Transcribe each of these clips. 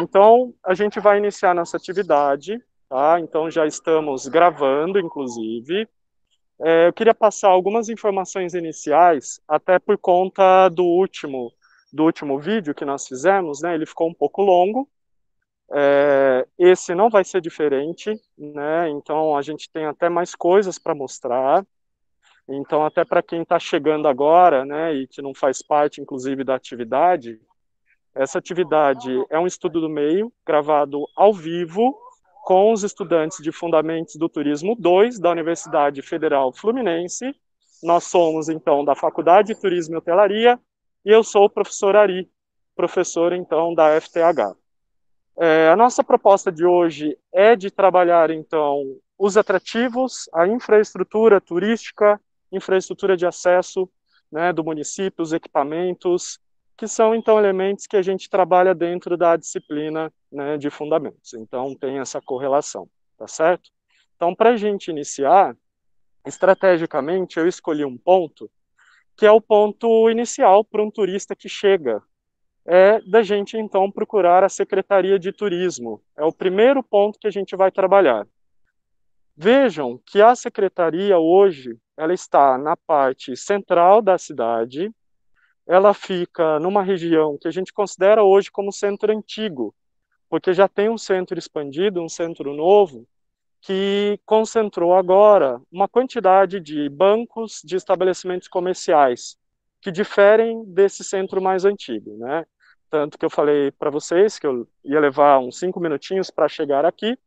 Então, a gente vai iniciar nossa atividade, tá? Então, já estamos gravando, inclusive. Eu queria passar algumas informações iniciais, até por conta do último vídeo que nós fizemos, né? Ele ficou um pouco longo. Esse não vai ser diferente, né? Então, a gente tem até mais coisas para mostrar. Então, até para quem está chegando agora, né, e que não faz parte, inclusive, da atividade, essa atividade é um estudo do meio, gravado ao vivo, com os estudantes de Fundamentos do Turismo 2 da Universidade Federal Fluminense. Nós somos, então, da Faculdade de Turismo e Hotelaria, e eu sou o professor Ari, professor, então, da FTH. A nossa proposta de hoje é de trabalhar, então, os atrativos, a infraestrutura turística, infraestrutura de acesso, né, do município, os equipamentos, que são, então, elementos que a gente trabalha dentro da disciplina, né, de fundamentos. Então, tem essa correlação, tá certo? Então, para a gente iniciar, estrategicamente, eu escolhi um ponto que é o ponto inicial para um turista que chega, da gente então procurar a Secretaria de Turismo. É o primeiro ponto que a gente vai trabalhar. Vejam que a secretaria hoje, ela está na parte central da cidade, ela fica numa região que a gente considera hoje como centro antigo, porque já tem um centro expandido, um centro novo, que concentrou agora uma quantidade de bancos de estabelecimentos comerciais que diferem desse centro mais antigo, né? Tanto que eu falei para vocês que eu ia levar uns 5 minutinhos para chegar aqui,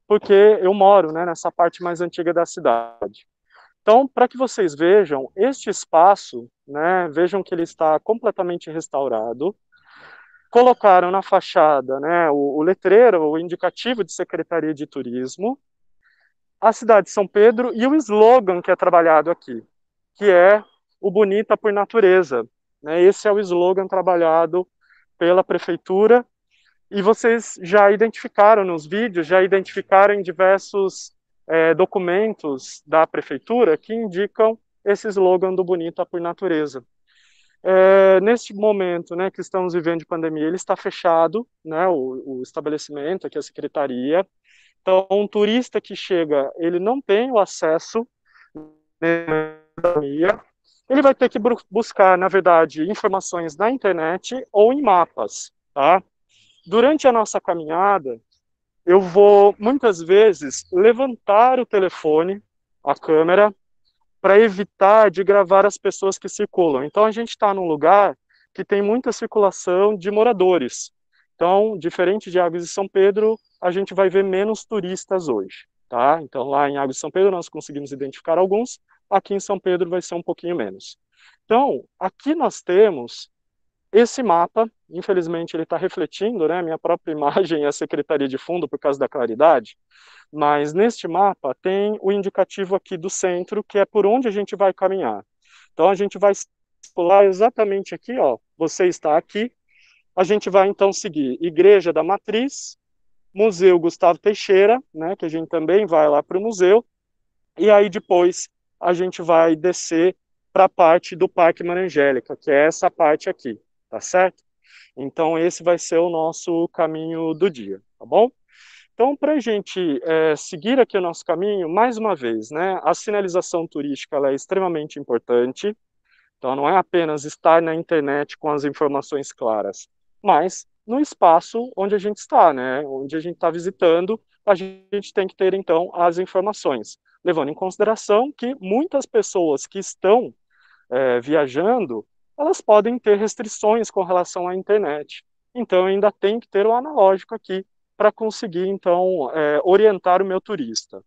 porque eu moro, né, nessa parte mais antiga da cidade. Então, para que vocês vejam, este espaço, né, vejam que ele está completamente restaurado, colocaram na fachada, né, o letreiro, o indicativo de Secretaria de Turismo, a cidade de São Pedro e o slogan que é trabalhado aqui, que é o Bonita por Natureza. Né? Esse é o slogan trabalhado pela prefeitura e vocês já identificaram nos vídeos, já identificaram em diversos documentos da prefeitura que indicam esse slogan do Bonita por Natureza. Neste momento, né, que estamos vivendo de pandemia, ele está fechado, né, o estabelecimento, aqui a secretaria. Então, um turista que chega, ele não tem o acesso, né, ele vai ter que buscar, na verdade, informações na internet ou em mapas, tá? Durante a nossa caminhada, eu vou, muitas vezes, levantar o telefone, a câmera, para evitar de gravar as pessoas que circulam. Então, a gente está num lugar que tem muita circulação de moradores. Então, diferente de Águas de São Pedro, a gente vai ver menos turistas hoje, tá? Então, lá em Águas de São Pedro, nós conseguimos identificar alguns, aqui em São Pedro vai ser um pouquinho menos. Então, aqui nós temos esse mapa, infelizmente ele está refletindo, né, minha própria imagem e a secretaria de fundo por causa da claridade, mas neste mapa tem o indicativo aqui do centro, que é por onde a gente vai caminhar. Então a gente vai circular exatamente aqui, ó, você está aqui, a gente vai então seguir Igreja da Matriz, Museu Gustavo Teixeira, né, que a gente também vai lá para o museu, e aí depois a gente vai descer para a parte do Parque Marangélica, que é essa parte aqui, tá certo? Então esse vai ser o nosso caminho do dia, tá bom? Então, para a gente seguir aqui o nosso caminho, mais uma vez, né, a sinalização turística ela é extremamente importante. Então, não é apenas estar na internet com as informações claras, mas no espaço onde a gente está, né, onde a gente está visitando, a gente tem que ter, então, as informações, levando em consideração que muitas pessoas que estão viajando, elas podem ter restrições com relação à internet. Então, ainda tem que ter o analógico aqui para conseguir, então, orientar o meu turista.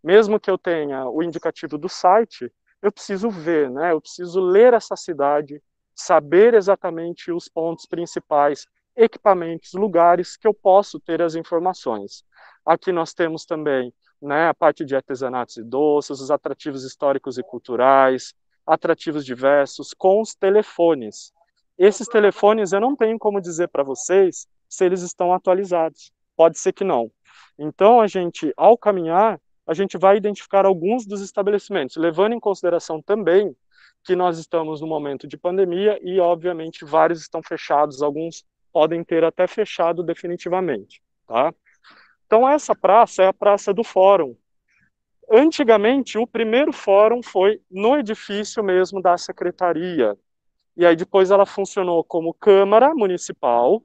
Mesmo que eu tenha o indicativo do site, eu preciso ver, né? Eu preciso ler essa cidade, saber exatamente os pontos principais, equipamentos, lugares que eu posso ter as informações. Aqui nós temos também, né, a parte de artesanatos e doces, os atrativos históricos e culturais, atrativos diversos, com os telefones. Esses telefones eu não tenho como dizer para vocês se eles estão atualizados. Pode ser que não. Então, a gente, ao caminhar, a gente vai identificar alguns dos estabelecimentos, levando em consideração também que nós estamos no momento de pandemia e, obviamente, vários estão fechados, alguns podem ter até fechado definitivamente, tá? Então essa praça é a Praça do Fórum. Antigamente, o primeiro fórum foi no edifício mesmo da secretaria, e aí depois ela funcionou como Câmara Municipal,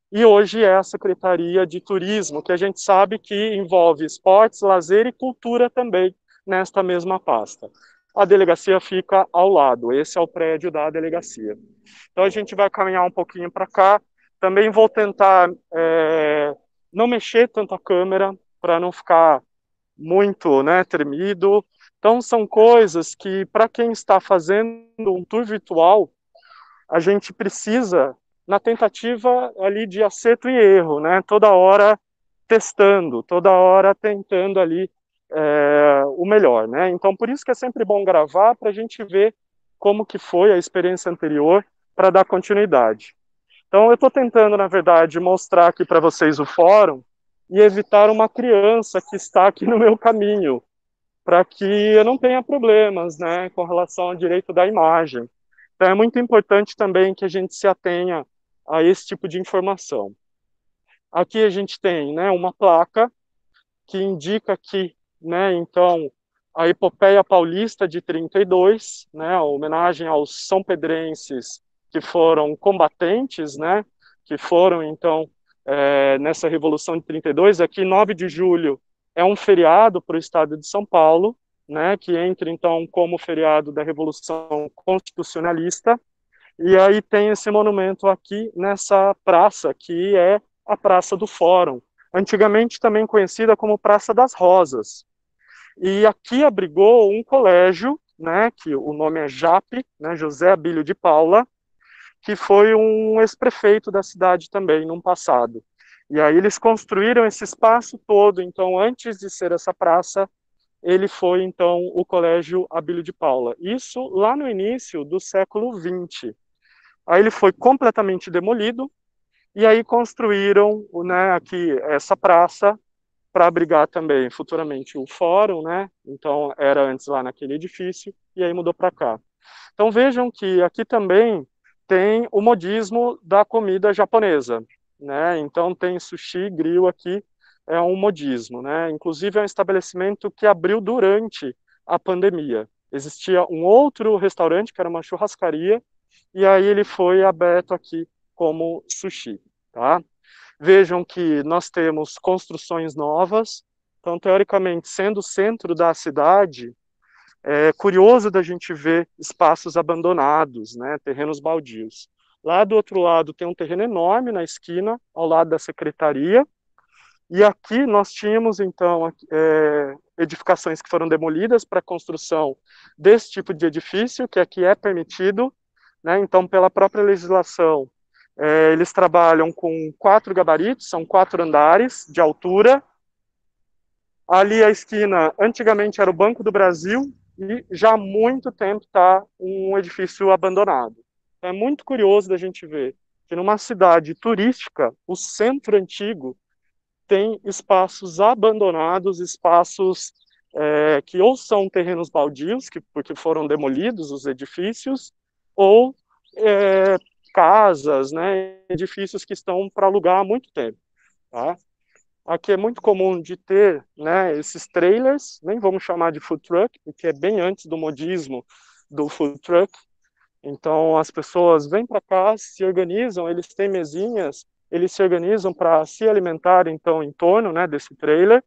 e hoje é a Secretaria de Turismo, que a gente sabe que envolve esportes, lazer e cultura também nesta mesma pasta. A delegacia fica ao lado, esse é o prédio da delegacia. Então a gente vai caminhar um pouquinho para cá. Também vou tentar não mexer tanto a câmera para não ficar muito, né, tremido. Então são coisas que, para quem está fazendo um tour virtual, a gente precisa, na tentativa ali de acerto e erro, né? Toda hora testando, toda hora tentando ali o melhor, né? Então, por isso que é sempre bom gravar para a gente ver como que foi a experiência anterior para dar continuidade. Então, eu estou tentando, na verdade, mostrar aqui para vocês o fórum e evitar uma criança que está aqui no meu caminho, para que eu não tenha problemas, né, com relação ao direito da imagem. Então, é muito importante também que a gente se atenha a esse tipo de informação. Aqui a gente tem, né, uma placa que indica que, né, então, a Epopeia Paulista de 32, né, a homenagem aos são-pedrenses que foram combatentes, né, que foram, então, nessa Revolução de 32. Aqui, 9 de julho, é um feriado para o estado de São Paulo, né, que entra, então, como feriado da Revolução Constitucionalista. E aí tem esse monumento aqui nessa praça, que é a Praça do Fórum, antigamente também conhecida como Praça das Rosas. E aqui abrigou um colégio, né, que o nome é JAP, né, José Abílio de Paula, que foi um ex-prefeito da cidade também, num passado. E aí eles construíram esse espaço todo, então antes de ser essa praça, ele foi então o Colégio Abílio de Paula. Isso lá no início do século XX. Aí ele foi completamente demolido, e aí construíram, né, aqui essa praça para abrigar também futuramente o fórum, né? Então era antes lá naquele edifício e aí mudou para cá. Então vejam que aqui também tem o modismo da comida japonesa, né? Então tem sushi, grill aqui, é um modismo, né? Inclusive é um estabelecimento que abriu durante a pandemia. Existia um outro restaurante que era uma churrascaria e aí ele foi aberto aqui como sushi, tá? Vejam que nós temos construções novas, então, teoricamente, sendo o centro da cidade, é curioso da gente ver espaços abandonados, né, terrenos baldios. Lá do outro lado tem um terreno enorme na esquina, ao lado da secretaria, e aqui nós tínhamos, então, edificações que foram demolidas para a construção desse tipo de edifício, que aqui é permitido, né, então, pela própria legislação, eles trabalham com 4 gabaritos, são 4 andares de altura. Ali a esquina, antigamente era o Banco do Brasil, e já há muito tempo está um edifício abandonado. É muito curioso da gente ver que numa cidade turística, o centro antigo tem espaços abandonados, espaços que ou são terrenos baldios, porque foram demolidos os edifícios, ou casas, né, edifícios que estão para alugar há muito tempo. Tá? Aqui é muito comum de ter, né, esses trailers, nem vamos chamar de food truck, porque é bem antes do modismo do food truck. Então as pessoas vêm para cá, se organizam, eles têm mesinhas, eles se organizam para se alimentar então em torno, né, desse trailer.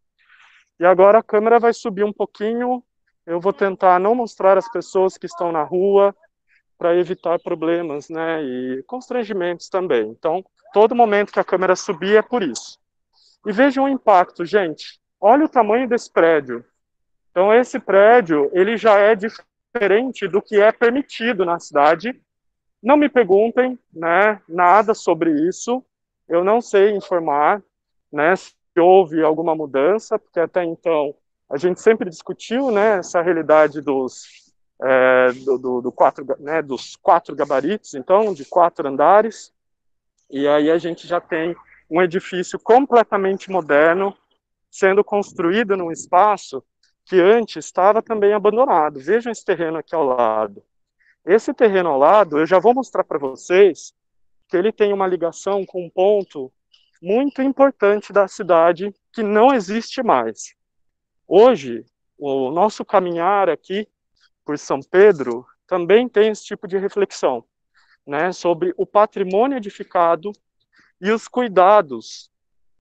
E agora a câmera vai subir um pouquinho. Eu vou tentar não mostrar as pessoas que estão na rua, para evitar problemas, né, e constrangimentos também. Então, todo momento que a câmera subir é por isso. E vejam o impacto, gente. Olha o tamanho desse prédio. Então, esse prédio, ele já é diferente do que é permitido na cidade. Não me perguntem, né, nada sobre isso. Eu não sei informar, né, se houve alguma mudança, porque até então a gente sempre discutiu, né, essa realidade dos 4 gabaritos, então, de 4 andares, e aí a gente já tem um edifício completamente moderno sendo construído num espaço que antes estava também abandonado. Vejam esse terreno aqui ao lado. Esse terreno ao lado, eu já vou mostrar para vocês, que ele tem uma ligação com um ponto muito importante da cidade que não existe mais. Hoje, o nosso caminhar aqui por São Pedro também tem esse tipo de reflexão, né, sobre o patrimônio edificado e os cuidados,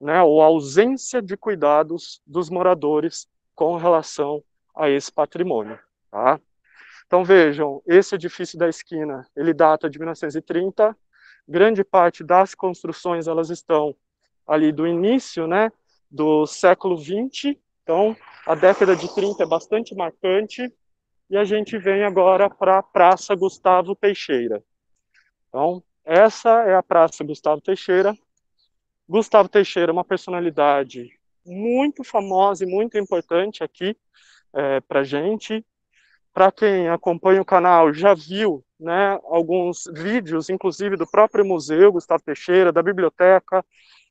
né, ou a ausência de cuidados dos moradores com relação a esse patrimônio. Tá? Então vejam, esse edifício da esquina, ele data de 1930, grande parte das construções elas estão ali do início, né, do século XX, então a década de 30 é bastante marcante, e a gente vem agora para a Praça Gustavo Teixeira. Então, essa é a Praça Gustavo Teixeira. Gustavo Teixeira é uma personalidade muito famosa e muito importante aqui para a gente. Para quem acompanha o canal, já viu, né, alguns vídeos, inclusive do próprio Museu Gustavo Teixeira, da biblioteca.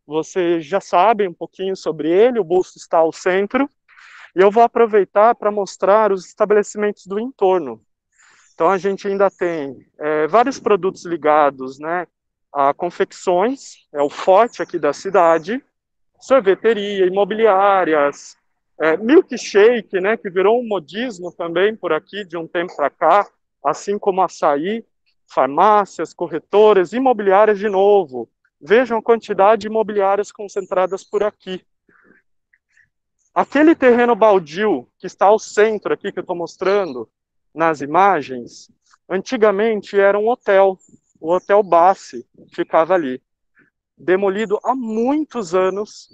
Vocês já sabem um pouquinho sobre ele, o busto está ao centro. E eu vou aproveitar para mostrar os estabelecimentos do entorno. Então, a gente ainda tem vários produtos ligados, né, a confecções, é o forte aqui da cidade, sorveteria, imobiliárias, milkshake, né, que virou um modismo também por aqui de um tempo para cá, assim como açaí, farmácias, corretoras, imobiliárias de novo. Vejam a quantidade de imobiliárias concentradas por aqui. Aquele terreno baldio que está ao centro aqui, que eu estou mostrando nas imagens, antigamente era um hotel, o Hotel Bassi ficava ali, demolido há muitos anos,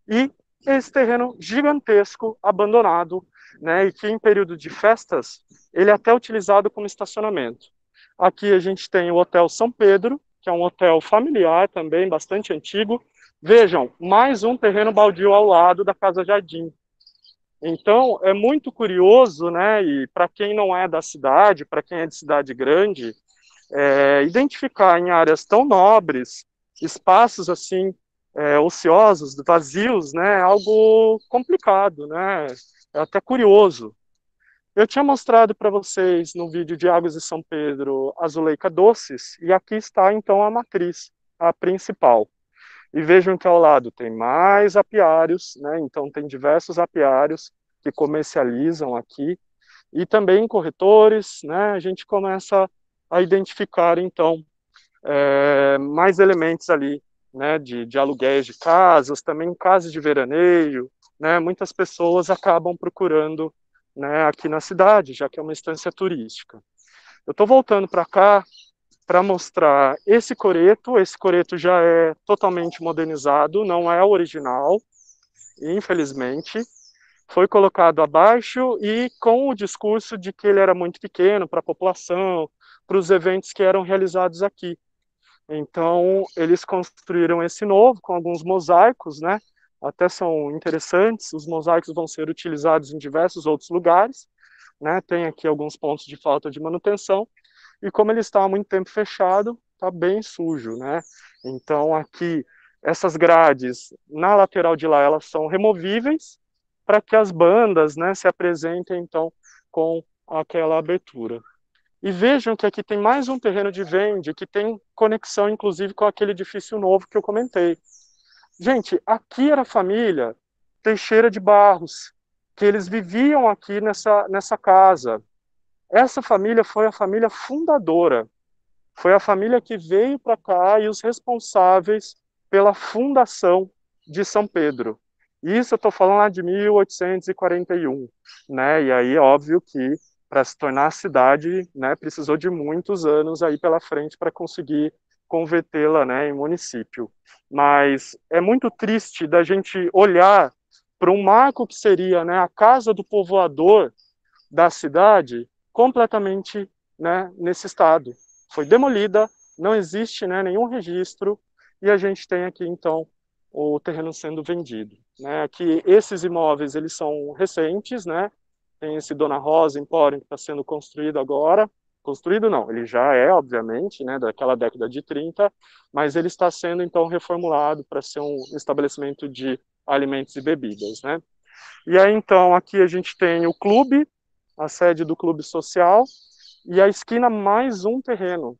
e esse terreno gigantesco, abandonado, né, e que em período de festas, ele é até utilizado como estacionamento. Aqui a gente tem o Hotel São Pedro, que é um hotel familiar também, bastante antigo. Vejam, mais um terreno baldio ao lado da Casa Jardim. Então, é muito curioso, né, e para quem não é da cidade, para quem é de cidade grande, identificar em áreas tão nobres, espaços assim, ociosos, vazios, né, é algo complicado, né, é até curioso. Eu tinha mostrado para vocês no vídeo de Águas de São Pedro a Zuleika Doces, e aqui está então a matriz, a principal. E vejam que ao lado tem mais apiários, né? Então tem diversos apiários que comercializam aqui, e também corretores, né? A gente começa a identificar então mais elementos ali, né? De aluguéis de casas, também casas de veraneio, né? Muitas pessoas acabam procurando, né? Aqui na cidade, já que é uma estância turística. Eu estou voltando para cá para mostrar esse coreto. Esse coreto já é totalmente modernizado, não é o original, infelizmente. Foi colocado abaixo e com o discurso de que ele era muito pequeno para a população, para os eventos que eram realizados aqui. Então, eles construíram esse novo com alguns mosaicos, né? Até são interessantes. Os mosaicos vão ser utilizados em diversos outros lugares, né? Tem aqui alguns pontos de falta de manutenção. E como ele está há muito tempo fechado, está bem sujo, né? Então aqui, essas grades na lateral de lá, elas são removíveis para que as bandas, né, se apresentem então com aquela abertura. E vejam que aqui tem mais um terreno de vende que tem conexão inclusive com aquele edifício novo que eu comentei. Gente, aqui era a família Teixeira de Barros, que eles viviam aqui nessa casa. Essa família foi a família fundadora, foi a família que veio para cá e os responsáveis pela fundação de São Pedro. Isso eu estou falando lá de 1841, né? E aí é óbvio que para se tornar a cidade, né, precisou de muitos anos aí pela frente para conseguir convertê-la, né, em município. Mas é muito triste da gente olhar para um marco que seria, né, a casa do povoador da cidade completamente, né, nesse estado. Foi demolida, não existe, né, nenhum registro, e a gente tem aqui então o terreno sendo vendido, né? Aqui esses imóveis eles são recentes, né? Tem esse Dona Rosa Empório que está sendo construído agora. Construído não, ele já é, obviamente, né, daquela década de 30, mas ele está sendo então reformulado para ser um estabelecimento de alimentos e bebidas, né? E aí então aqui a gente tem o clube, a sede do clube social, e a esquina mais um terreno.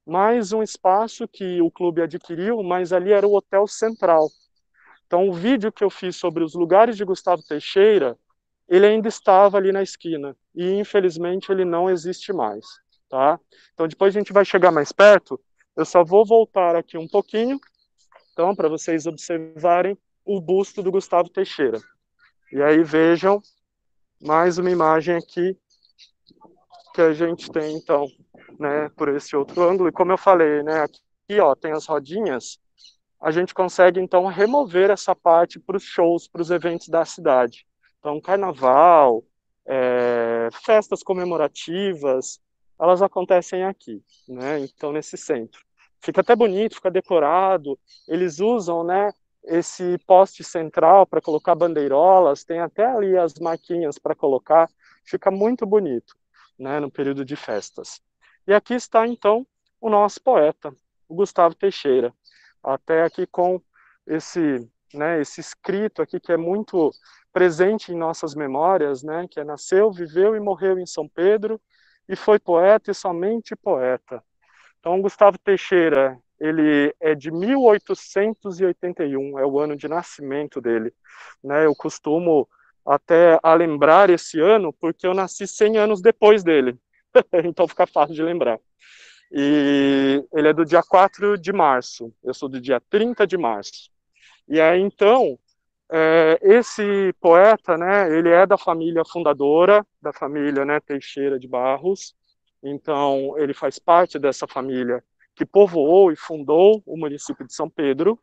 mais um espaço que o clube adquiriu, mas ali era o Hotel Central. Então, o vídeo que eu fiz sobre os lugares de Gustavo Teixeira, ele ainda estava ali na esquina, e infelizmente ele não existe mais, tá? Então, depois a gente vai chegar mais perto, eu só vou voltar aqui um pouquinho, então, para vocês observarem o busto do Gustavo Teixeira. E aí vejam mais uma imagem aqui que a gente tem, então, né, por esse outro ângulo. E como eu falei, né, aqui, ó, tem as rodinhas, a gente consegue, então, remover essa parte para os shows, para os eventos da cidade. Então, carnaval, festas comemorativas, elas acontecem aqui, né? Então, nesse centro. Fica até bonito, fica decorado. Eles usam, né, esse poste central para colocar bandeirolas, tem até ali as marquinhas para colocar. Fica muito bonito, né, no período de festas. E aqui está, então, o nosso poeta, o Gustavo Teixeira. Até aqui com esse, né, esse escrito aqui que é muito presente em nossas memórias, né, que é nasceu, viveu e morreu em São Pedro e foi poeta e somente poeta. Então, Gustavo Teixeira, ele é de 1881, é o ano de nascimento dele, né? Eu costumo até a lembrar esse ano porque eu nasci 100 anos depois dele, então fica fácil de lembrar. E ele é do dia 4 de março, eu sou do dia 30 de março. E aí, então, esse poeta, né, ele é da família fundadora, da família, né, Teixeira de Barros. Então, ele faz parte dessa família que povoou e fundou o município de São Pedro.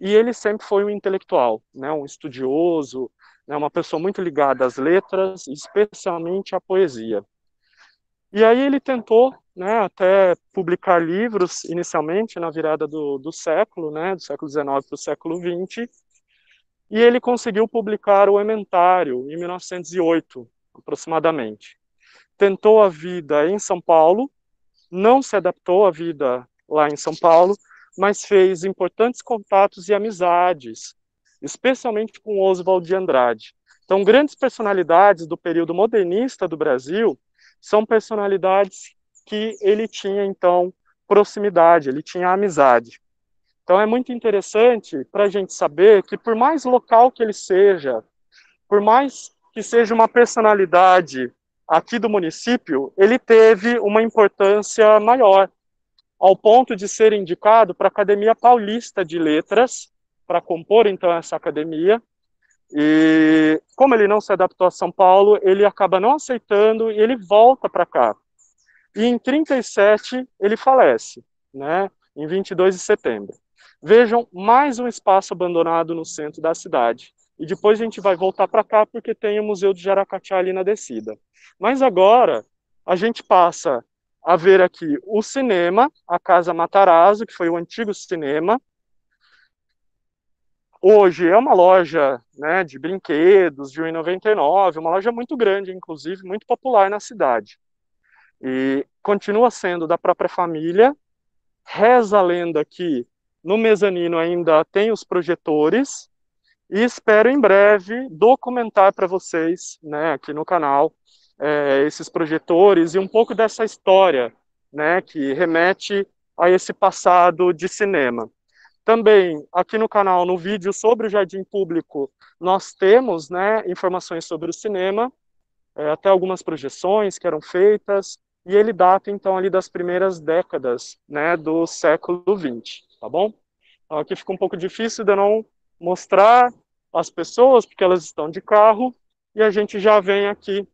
E ele sempre foi um intelectual, né, um estudioso, né, uma pessoa muito ligada às letras, especialmente à poesia. E aí ele tentou, né, até publicar livros, inicialmente, na virada do século, né, do século XIX para o século XX, e ele conseguiu publicar o Ementário em 1908, aproximadamente. Tentou a vida em São Paulo, não se adaptou à vida lá em São Paulo, mas fez importantes contatos e amizades, especialmente com Oswald de Andrade. Então, grandes personalidades do período modernista do Brasil são personalidades que ele tinha, então, proximidade, ele tinha amizade. Então, é muito interessante para a gente saber que, por mais local que ele seja, por mais que seja uma personalidade aqui do município, ele teve uma importância maior, ao ponto de ser indicado para a Academia Paulista de Letras, para compor então essa academia. E como ele não se adaptou a São Paulo, ele acaba não aceitando e ele volta para cá. E em 37 ele falece, né? Em 22 de setembro. Vejam, mais um espaço abandonado no centro da cidade. E depois a gente vai voltar para cá porque tem o Museu de Jaracatiá ali na descida. Mas agora a gente passa a ver aqui o cinema, a Casa Matarazzo, que foi o antigo cinema. Hoje é uma loja, né, de brinquedos, de 1,99, uma loja muito grande, inclusive, muito popular na cidade. E continua sendo da própria família. Reza a lenda que no mezanino ainda tem os projetores, e espero em breve documentar para vocês, né, aqui no canal, esses projetores e um pouco dessa história, né, que remete a esse passado de cinema. Também aqui no canal, no vídeo sobre o Jardim Público, nós temos, né, informações sobre o cinema, até algumas projeções que eram feitas, e ele data então ali das primeiras décadas, né, do século XX, tá bom? Então, aqui fica um pouco difícil de eu não mostrar as pessoas, porque elas estão de carro, e a gente já vem aqui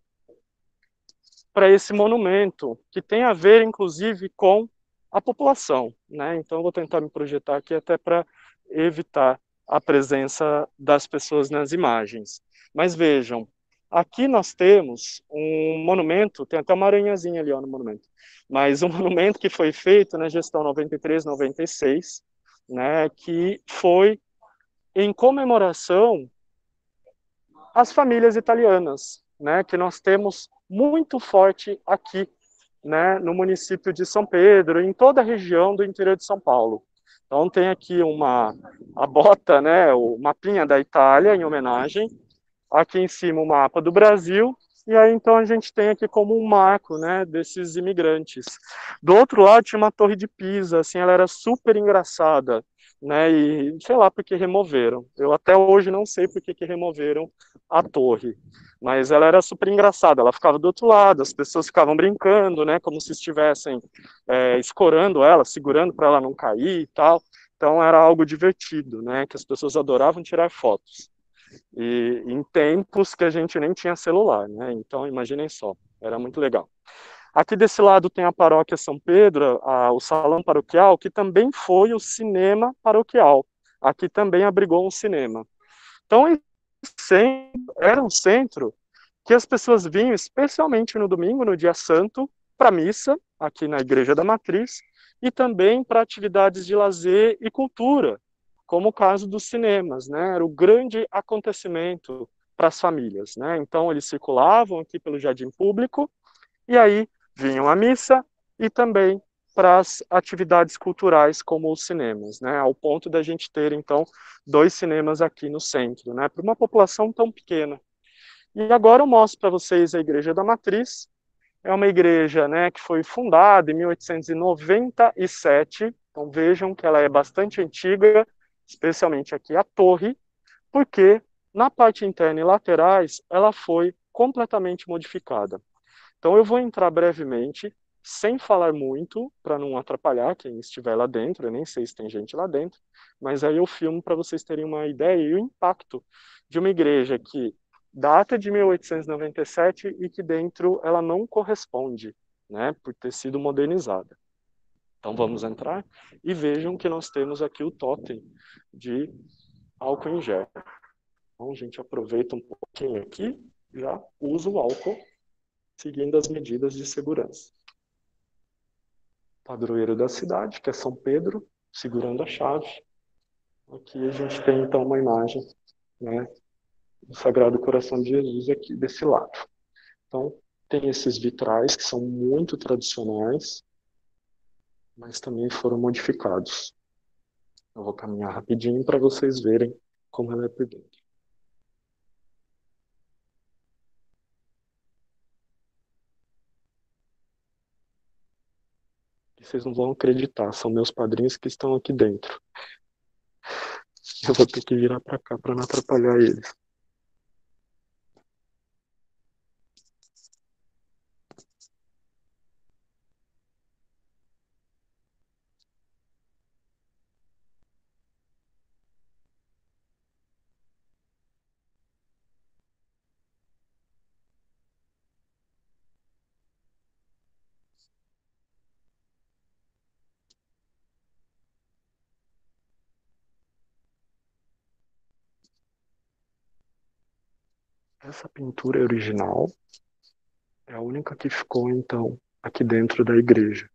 para esse monumento, que tem a ver, inclusive, com a população, né? Então, eu vou tentar me projetar aqui até para evitar a presença das pessoas nas imagens. Mas vejam, aqui nós temos um monumento, tem até uma aranhazinha ali ó, no monumento, mas um monumento que foi feito na gestão 93-96, né, que foi em comemoração às famílias italianas, né, que nós temos muito forte aqui, né, no município de São Pedro, em toda a região do interior de São Paulo. Então tem aqui a bota, né, o mapinha da Itália em homenagem, aqui em cima o mapa do Brasil E aí, então, a gente tem aqui como um marco, né, desses imigrantes. Do outro lado, tinha uma torre de Pisa, assim, ela era super engraçada, né, e sei lá por que removeram. Eu até hoje não sei por que removeram a torre, mas ela era super engraçada, ela ficava do outro lado, as pessoas ficavam brincando, né, como se estivessem escorando ela, segurando para ela não cair e tal. Então, era algo divertido, né, que as pessoas adoravam tirar fotos. E em tempos que a gente nem tinha celular, né? Então, imaginem só, era muito legal. Aqui desse lado tem a paróquia São Pedro, o salão paroquial, que também foi o cinema paroquial. Aqui também abrigou um cinema. Então, era um centro que as pessoas vinham, especialmente no domingo, no dia santo, para missa, aqui na Igreja da Matriz, e também para atividades de lazer e cultura, como o caso dos cinemas, né? Era o grande acontecimento para as famílias, né? Então eles circulavam aqui pelo jardim público e aí vinham à missa e também para as atividades culturais como os cinemas, né? Ao ponto da gente ter então dois cinemas aqui no centro, né? Para uma população tão pequena. E agora eu mostro para vocês a Igreja da Matriz. É uma igreja, né, que foi fundada em 1897. Então vejam que ela é bastante antiga, especialmente aqui a torre, porque na parte interna e laterais ela foi completamente modificada. Então eu vou entrar brevemente, sem falar muito, para não atrapalhar quem estiver lá dentro. Eu nem sei se tem gente lá dentro, mas aí eu filmo para vocês terem uma ideia e o impacto de uma igreja que data de 1897 e que dentro ela não corresponde, né, por ter sido modernizada. Então vamos entrar e vejam que nós temos aqui o totem de álcool em gel. Então a gente aproveita um pouquinho aqui, já usa o álcool seguindo as medidas de segurança. Padroeiro da cidade, que é São Pedro, segurando a chave. Aqui a gente tem então uma imagem, né, do Sagrado Coração de Jesus aqui desse lado. Então tem esses vitrais que são muito tradicionais, mas também foram modificados. Eu vou caminhar rapidinho para vocês verem como ela é por dentro. E vocês não vão acreditar, são meus padrinhos que estão aqui dentro. Eu vou ter que virar para cá para não atrapalhar eles. Essa pintura é original, é a única que ficou, então, aqui dentro da igreja.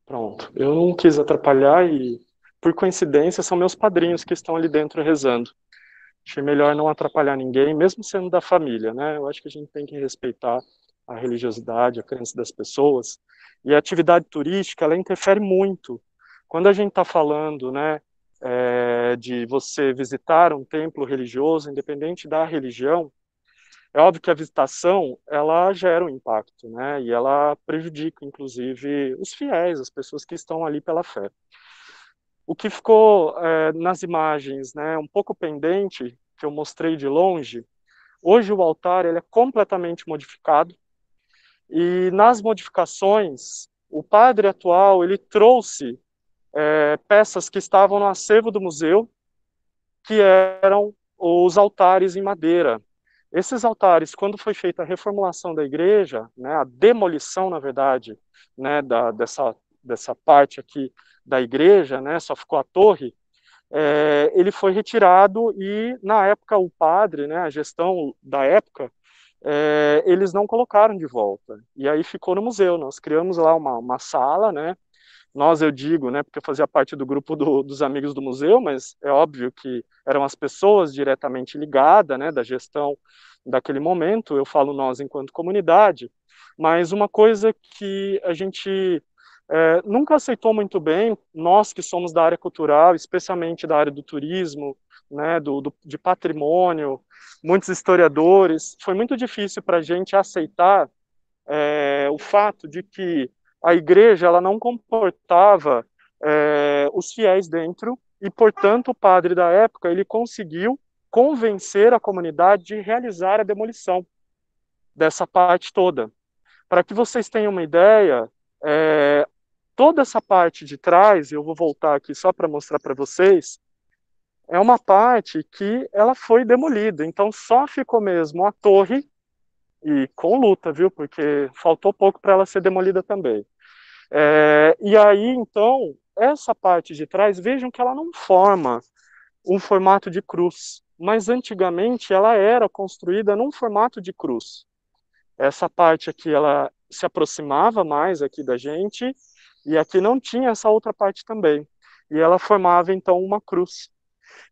Pronto. Eu não quis atrapalhar e, por coincidência, são meus padrinhos que estão ali dentro rezando. Achei melhor não atrapalhar ninguém, mesmo sendo da família, né? Eu acho que a gente tem que respeitar a religiosidade, a crença das pessoas. E a atividade turística, ela interfere muito. Quando a gente está falando, né, de você visitar um templo religioso, independente da religião, é óbvio que a visitação, ela gera um impacto, né? E ela prejudica, inclusive, os fiéis, as pessoas que estão ali pela fé. O que ficou nas imagens, né, um pouco pendente, que eu mostrei de longe, hoje o altar ele é completamente modificado e nas modificações, o padre atual ele trouxe peças que estavam no acervo do museu, que eram os altares em madeira. Esses altares, quando foi feita a reformulação da igreja, né, a demolição, na verdade, né, dessa parte aqui da igreja, né, só ficou a torre, ele foi retirado e, na época, o padre, né, a gestão da época, eles não colocaram de volta. E aí ficou no museu. Nós criamos lá uma sala, né, nós, eu digo, né, porque eu fazia parte do grupo dos amigos do museu, mas é óbvio que eram as pessoas diretamente ligadas, né, da gestão daquele momento. Eu falo nós enquanto comunidade. Mas uma coisa que a gente nunca aceitou muito bem, nós que somos da área cultural, especialmente da área do turismo, né, de patrimônio, muitos historiadores, foi muito difícil para a gente aceitar o fato de que a igreja ela não comportava os fiéis dentro e, portanto, o padre da época ele conseguiu convencer a comunidade de realizar a demolição dessa parte toda. Para que vocês tenham uma ideia, toda essa parte de trás, eu vou voltar aqui só para mostrar para vocês, é uma parte que ela foi demolida. Então só ficou mesmo a torre e com luta, viu? Porque faltou pouco para ela ser demolida também. E aí, então, essa parte de trás, vejam que ela não forma um formato de cruz, mas antigamente ela era construída num formato de cruz. Essa parte aqui, ela se aproximava mais aqui da gente, e aqui não tinha essa outra parte também. E ela formava, então, uma cruz.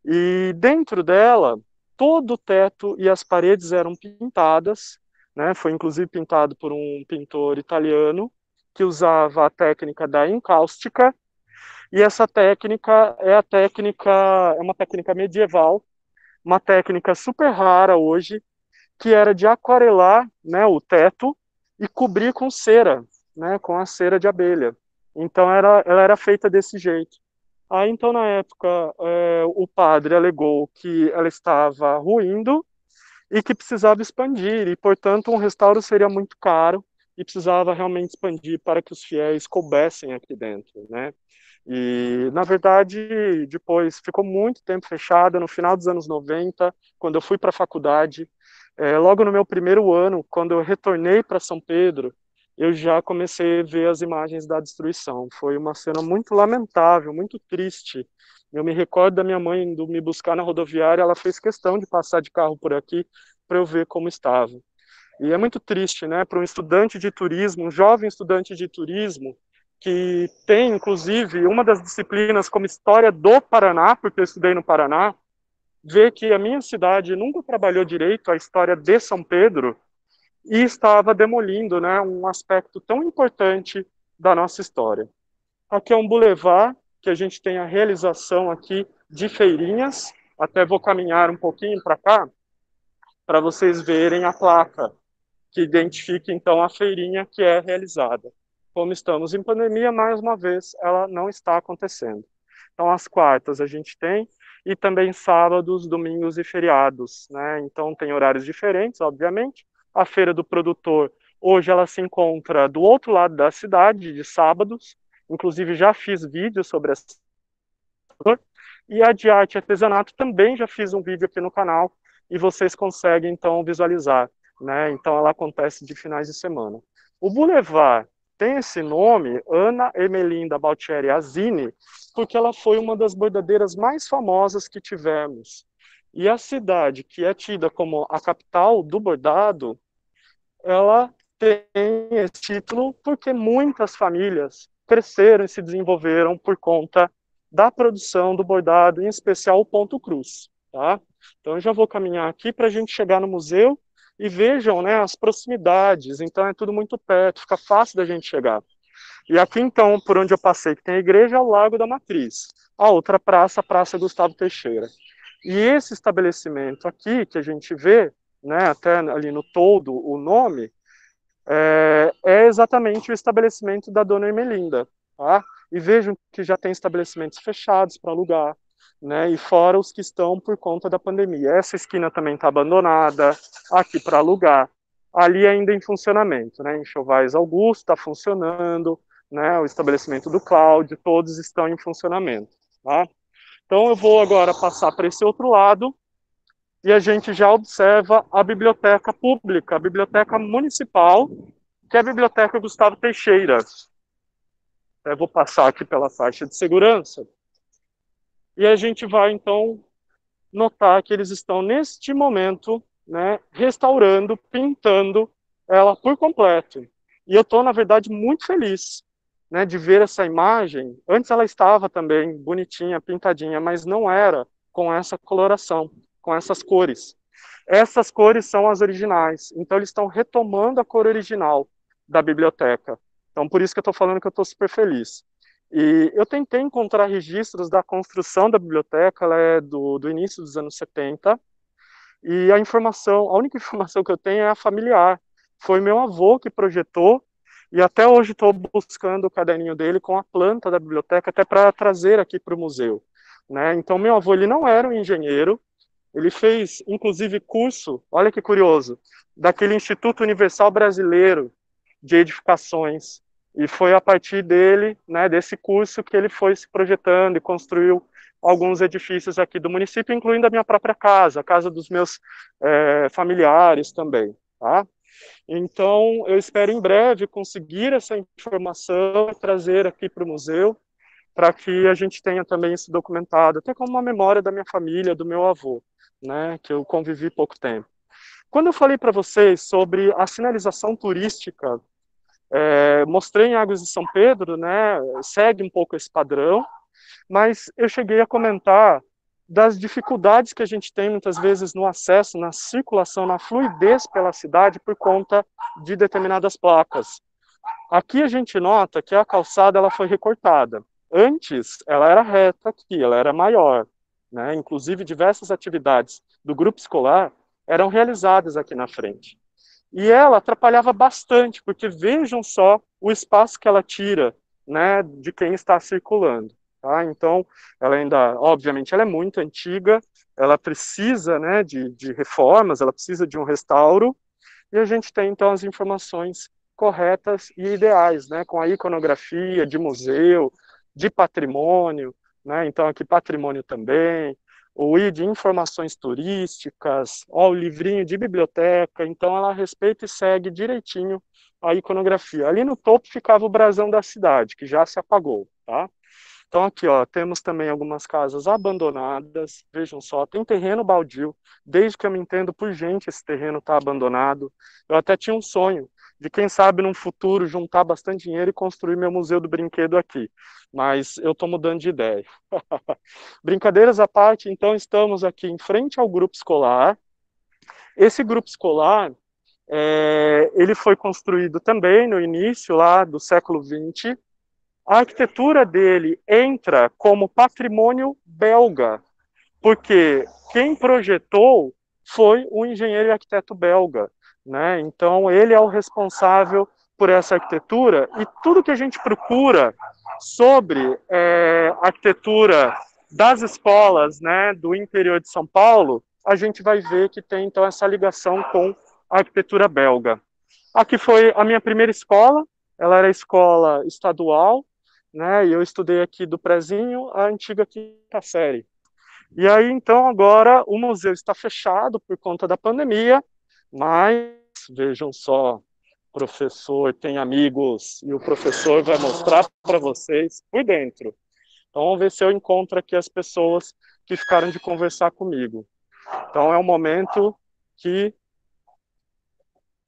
E dentro dela, todo o teto e as paredes eram pintadas, né? Foi inclusive pintado por um pintor italiano que usava a técnica da encáustica, e essa técnica é uma técnica medieval, uma técnica super rara hoje, que era de aquarelar, né, o teto e cobrir com cera, né, com a cera de abelha. Então ela era feita desse jeito. Aí então na época o padre alegou que ela estava ruindo e que precisava expandir e portanto um restauro seria muito caro e precisava realmente expandir para que os fiéis coubessem aqui dentro, né? E, na verdade, depois ficou muito tempo fechada, no final dos anos 90, quando eu fui para a faculdade, logo no meu primeiro ano, quando eu retornei para São Pedro, eu já comecei a ver as imagens da destruição. Foi uma cena muito lamentável, muito triste. Eu me recordo da minha mãe indo me buscar na rodoviária, ela fez questão de passar de carro por aqui para eu ver como estava. E é muito triste, né, para um estudante de turismo, um jovem estudante de turismo, que tem, inclusive, uma das disciplinas como História do Paraná, porque eu estudei no Paraná, ver que a minha cidade nunca trabalhou direito a história de São Pedro e estava demolindo, né, um aspecto tão importante da nossa história. Aqui é um bulevar que a gente tem a realização aqui de feirinhas, até vou caminhar um pouquinho para cá, para vocês verem a placa que identifique, então, a feirinha que é realizada. Como estamos em pandemia, mais uma vez, ela não está acontecendo. Então, às quartas a gente tem, e também sábados, domingos e feriados, né? Então, tem horários diferentes, obviamente. A Feira do Produtor, hoje ela se encontra do outro lado da cidade, de sábados. Inclusive, já fiz vídeo sobre essa. E a de arte e artesanato também já fiz um vídeo aqui no canal, e vocês conseguem, então, visualizar, né? Então, ela acontece de finais de semana. O Boulevard tem esse nome, Ana Emelinda Baltieri Azini, porque ela foi uma das bordadeiras mais famosas que tivemos. E a cidade, que é tida como a capital do bordado, ela tem esse título porque muitas famílias cresceram e se desenvolveram por conta da produção do bordado, em especial o ponto cruz, tá? Então eu já vou caminhar aqui para a gente chegar no museu e vejam, né, as proximidades. Então é tudo muito perto, fica fácil da gente chegar. E aqui então, por onde eu passei, que tem a igreja, é o Lago da Matriz. A outra praça, a Praça Gustavo Teixeira. E esse estabelecimento aqui que a gente vê, né, até ali no todo o nome, é exatamente o estabelecimento da Dona Ermelinda, tá? E vejam que já tem estabelecimentos fechados para alugar, né? E fora os que estão por conta da pandemia. Essa esquina também está abandonada, aqui para alugar. Ali ainda em funcionamento, né? Em Chovais Augusto está funcionando, né? O estabelecimento do Cláudio, todos estão em funcionamento, tá? Então eu vou agora passar para esse outro lado e a gente já observa a biblioteca pública, a biblioteca municipal, que é a Biblioteca Gustavo Teixeira. Eu vou passar aqui pela faixa de segurança e a gente vai então notar que eles estão neste momento, né, restaurando, pintando ela por completo. E eu estou, na verdade, muito feliz, né, de ver essa imagem. Antes ela estava também bonitinha, pintadinha, mas não era com essa coloração, com essas cores. Essas cores são as originais, então eles estão retomando a cor original. da biblioteca. Então, por isso que eu estou falando que eu estou super feliz. E eu tentei encontrar registros da construção da biblioteca, ela é do início dos anos 70, e a única informação que eu tenho é a familiar. Foi meu avô que projetou, e até hoje estou buscando o caderninho dele com a planta da biblioteca, até para trazer aqui para o museu. Né? Então, meu avô ele não era um engenheiro, ele fez, inclusive, curso, olha que curioso, daquele Instituto Universal Brasileiro de Edificações. E foi a partir dele, né, desse curso, que ele foi se projetando e construiu alguns edifícios aqui do município, incluindo a minha própria casa, a casa dos meus familiares também. Tá? Então, eu espero em breve conseguir essa informação e trazer aqui para o museu, para que a gente tenha também isso documentado, até como uma memória da minha família, do meu avô, né, que eu convivi pouco tempo. Quando eu falei para vocês sobre a sinalização turística, mostrei em Águas de São Pedro, né, segue um pouco esse padrão, mas eu cheguei a comentar das dificuldades que a gente tem muitas vezes no acesso, na circulação, na fluidez pela cidade por conta de determinadas placas. Aqui a gente nota que a calçada ela foi recortada. Antes, ela era reta aqui, ela era maior. Né? Inclusive, diversas atividades do grupo escolar eram realizadas aqui na frente. E ela atrapalhava bastante, porque vejam só o espaço que ela tira, né, de quem está circulando. Tá? Então, ela ainda, obviamente, ela é muito antiga, ela precisa, né, de reformas, ela precisa de um restauro, e a gente tem, então, as informações corretas e ideais, né, com a iconografia de museu, de patrimônio, né, então aqui patrimônio também, o I de informações turísticas, ó, o livrinho de biblioteca, então ela respeita e segue direitinho a iconografia. Ali no topo ficava o brasão da cidade, que já se apagou, tá? Então aqui, ó, temos também algumas casas abandonadas, vejam só, tem terreno baldio, desde que eu me entendo por gente esse terreno está abandonado. Eu até tinha um sonho de, quem sabe, num futuro, juntar bastante dinheiro e construir meu museu do brinquedo aqui, mas eu estou mudando de ideia. Brincadeiras à parte, então estamos aqui em frente ao grupo escolar. Esse grupo escolar, ele foi construído também no início lá do século XX. A arquitetura dele entra como patrimônio belga, porque quem projetou foi um engenheiro e arquiteto belga, né? Então ele é o responsável por essa arquitetura, e tudo que a gente procura sobre arquitetura das escolas, né, do interior de São Paulo, a gente vai ver que tem então essa ligação com a arquitetura belga. Aqui foi a minha primeira escola, ela era escola estadual, né, e eu estudei aqui do prezinho à antiga quinta série. E aí, então, agora o museu está fechado por conta da pandemia, mas vejam só, o professor tem amigos e o professor vai mostrar para vocês por dentro. Então, vamos ver se eu encontro aqui as pessoas que ficaram de conversar comigo. Então, é um momento que,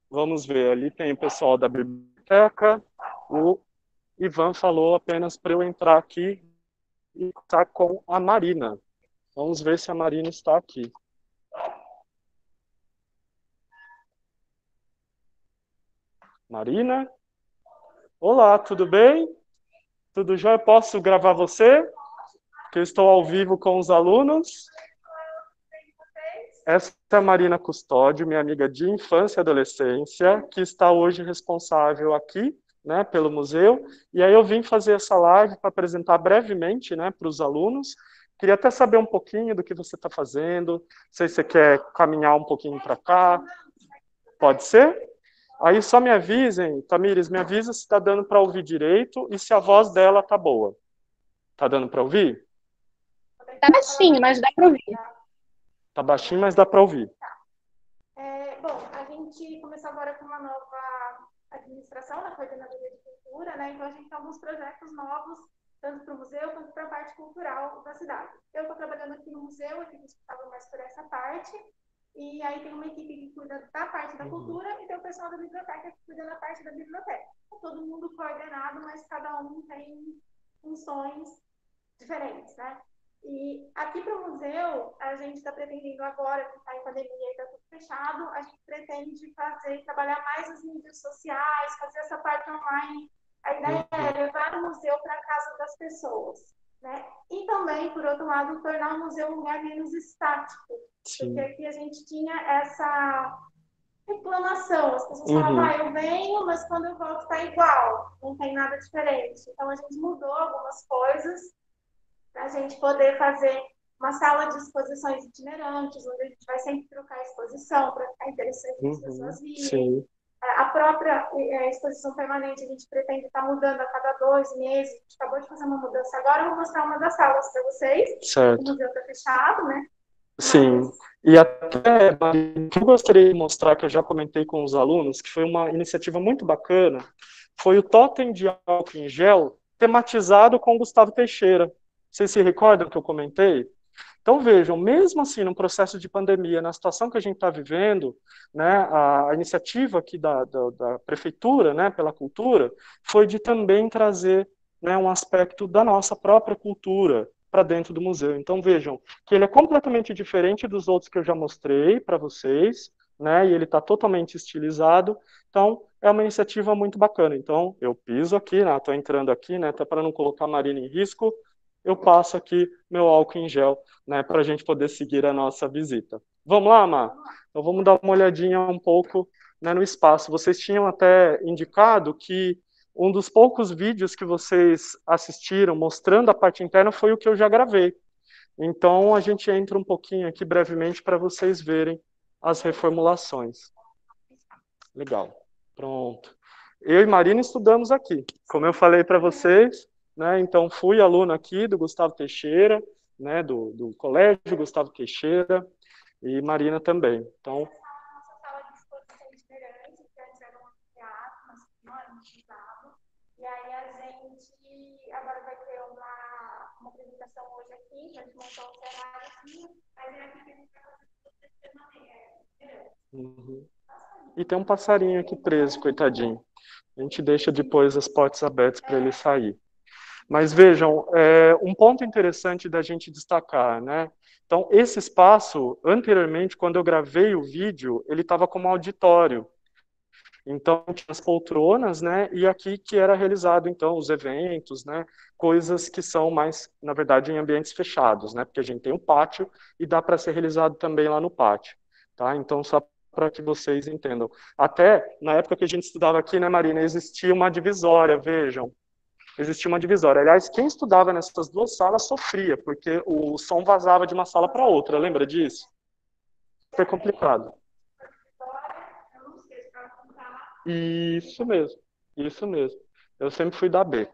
vamos ver, ali tem o pessoal da biblioteca, o Ivan falou apenas para eu entrar aqui e estar com a Marina. Vamos ver se a Marina está aqui. Marina? Olá, tudo bem? Tudo já? Eu posso gravar você? Que eu estou ao vivo com os alunos. Essa é a Marina Custódio, minha amiga de infância e adolescência, que está hoje responsável aqui, né, pelo museu. E aí eu vim fazer essa live para apresentar brevemente, né, para os alunos. Queria até saber um pouquinho do que você está fazendo. Não sei se você quer caminhar um pouquinho para cá. Pode ser? Aí só me avisem, Tamires, me avisa se está dando para ouvir direito e se a voz dela tá boa. Tá dando para ouvir? Tá baixinho, mas dá para ouvir. Tá baixinho, mas dá para ouvir. Bom, a gente começou agora com uma nova administração na Coordenadoria de Cultura, né? Então a gente tem alguns projetos novos, tanto para o museu quanto para a parte cultural da cidade. Eu estou trabalhando aqui no museu, aqui responsável mais por essa parte, e aí tem uma equipe que cuida da parte da cultura e tem o pessoal da biblioteca que cuida da parte da biblioteca. Todo mundo coordenado, mas cada um tem funções diferentes, né? E aqui para o museu, a gente está pretendendo agora, que está em pandemia e está tudo fechado, a gente pretende fazer, trabalhar mais as mídias sociais, fazer essa parte online. A ideia é levar o museu para a casa das pessoas, né? E também, por outro lado, tornar o museu um lugar menos estático, porque aqui a gente tinha essa reclamação, as pessoas falavam, eu venho, mas quando eu volto está igual, não tem nada diferente. Então, a gente mudou algumas coisas para a gente poder fazer uma sala de exposições itinerantes, onde a gente vai sempre trocar a exposição para ficar interessante para as pessoas virem. Sim. A própria exposição permanente a gente pretende estar mudando a cada 2 meses. A gente acabou de fazer uma mudança agora, eu vou mostrar uma das salas para vocês. Certo. O museu está fechado, né? Sim. Mas... E até, o que eu gostaria de mostrar, que eu já comentei com os alunos, que foi uma iniciativa muito bacana, foi o totem de álcool em gel tematizado com Gustavo Teixeira. Vocês se recordam que eu comentei? Então, vejam, mesmo assim, no processo de pandemia, na situação que a gente está vivendo, né, a iniciativa aqui da prefeitura, né, pela cultura, foi de também trazer, né, um aspecto da nossa própria cultura para dentro do museu. Então, vejam, que ele é completamente diferente dos outros que eu já mostrei para vocês, né, e ele está totalmente estilizado. Então, é uma iniciativa muito bacana. Então, eu piso aqui, né, estou entrando aqui, né, até para não colocar a Marina em risco, eu passo aqui meu álcool em gel, né, para a gente poder seguir a nossa visita. Vamos lá, Mar? Então vamos dar uma olhadinha um pouco, né, no espaço. Vocês tinham até indicado que um dos poucos vídeos que vocês assistiram mostrando a parte interna foi o que eu já gravei. Então a gente entra um pouquinho aqui brevemente para vocês verem as reformulações. Legal. Pronto. Eu e Marina estudamos aqui. Como eu falei para vocês, né, então fui aluno aqui do Gustavo Teixeira, né, do Colégio Gustavo Teixeira, e Marina também. Então, nossa sala de exposição itinerante, que antes era um teatro, uma senhora, um teatro. E aí a gente agora vai ter uma apresentação hoje aqui, a gente montou um cenário, mas é aqui que a gente vai fazer E tem um passarinho aqui preso, coitadinho. A gente deixa depois as portas abertas para ele sair. Mas vejam, um ponto interessante da gente destacar, né? Então, esse espaço, anteriormente, quando eu gravei o vídeo, ele estava como auditório. Então, tinha as poltronas, né? E aqui que era realizado, então, os eventos, né? Coisas que são mais, na verdade, em ambientes fechados, né? Porque a gente tem um pátio e dá para ser realizado também lá no pátio, tá? Então, só para que vocês entendam. Até, na época que a gente estudava aqui, né, Marina, existia uma divisória, vejam. Existia uma divisória. Aliás, quem estudava nessas duas salas sofria, porque o som vazava de uma sala para outra, lembra disso? Foi complicado. Isso mesmo, isso mesmo. Eu sempre fui da B.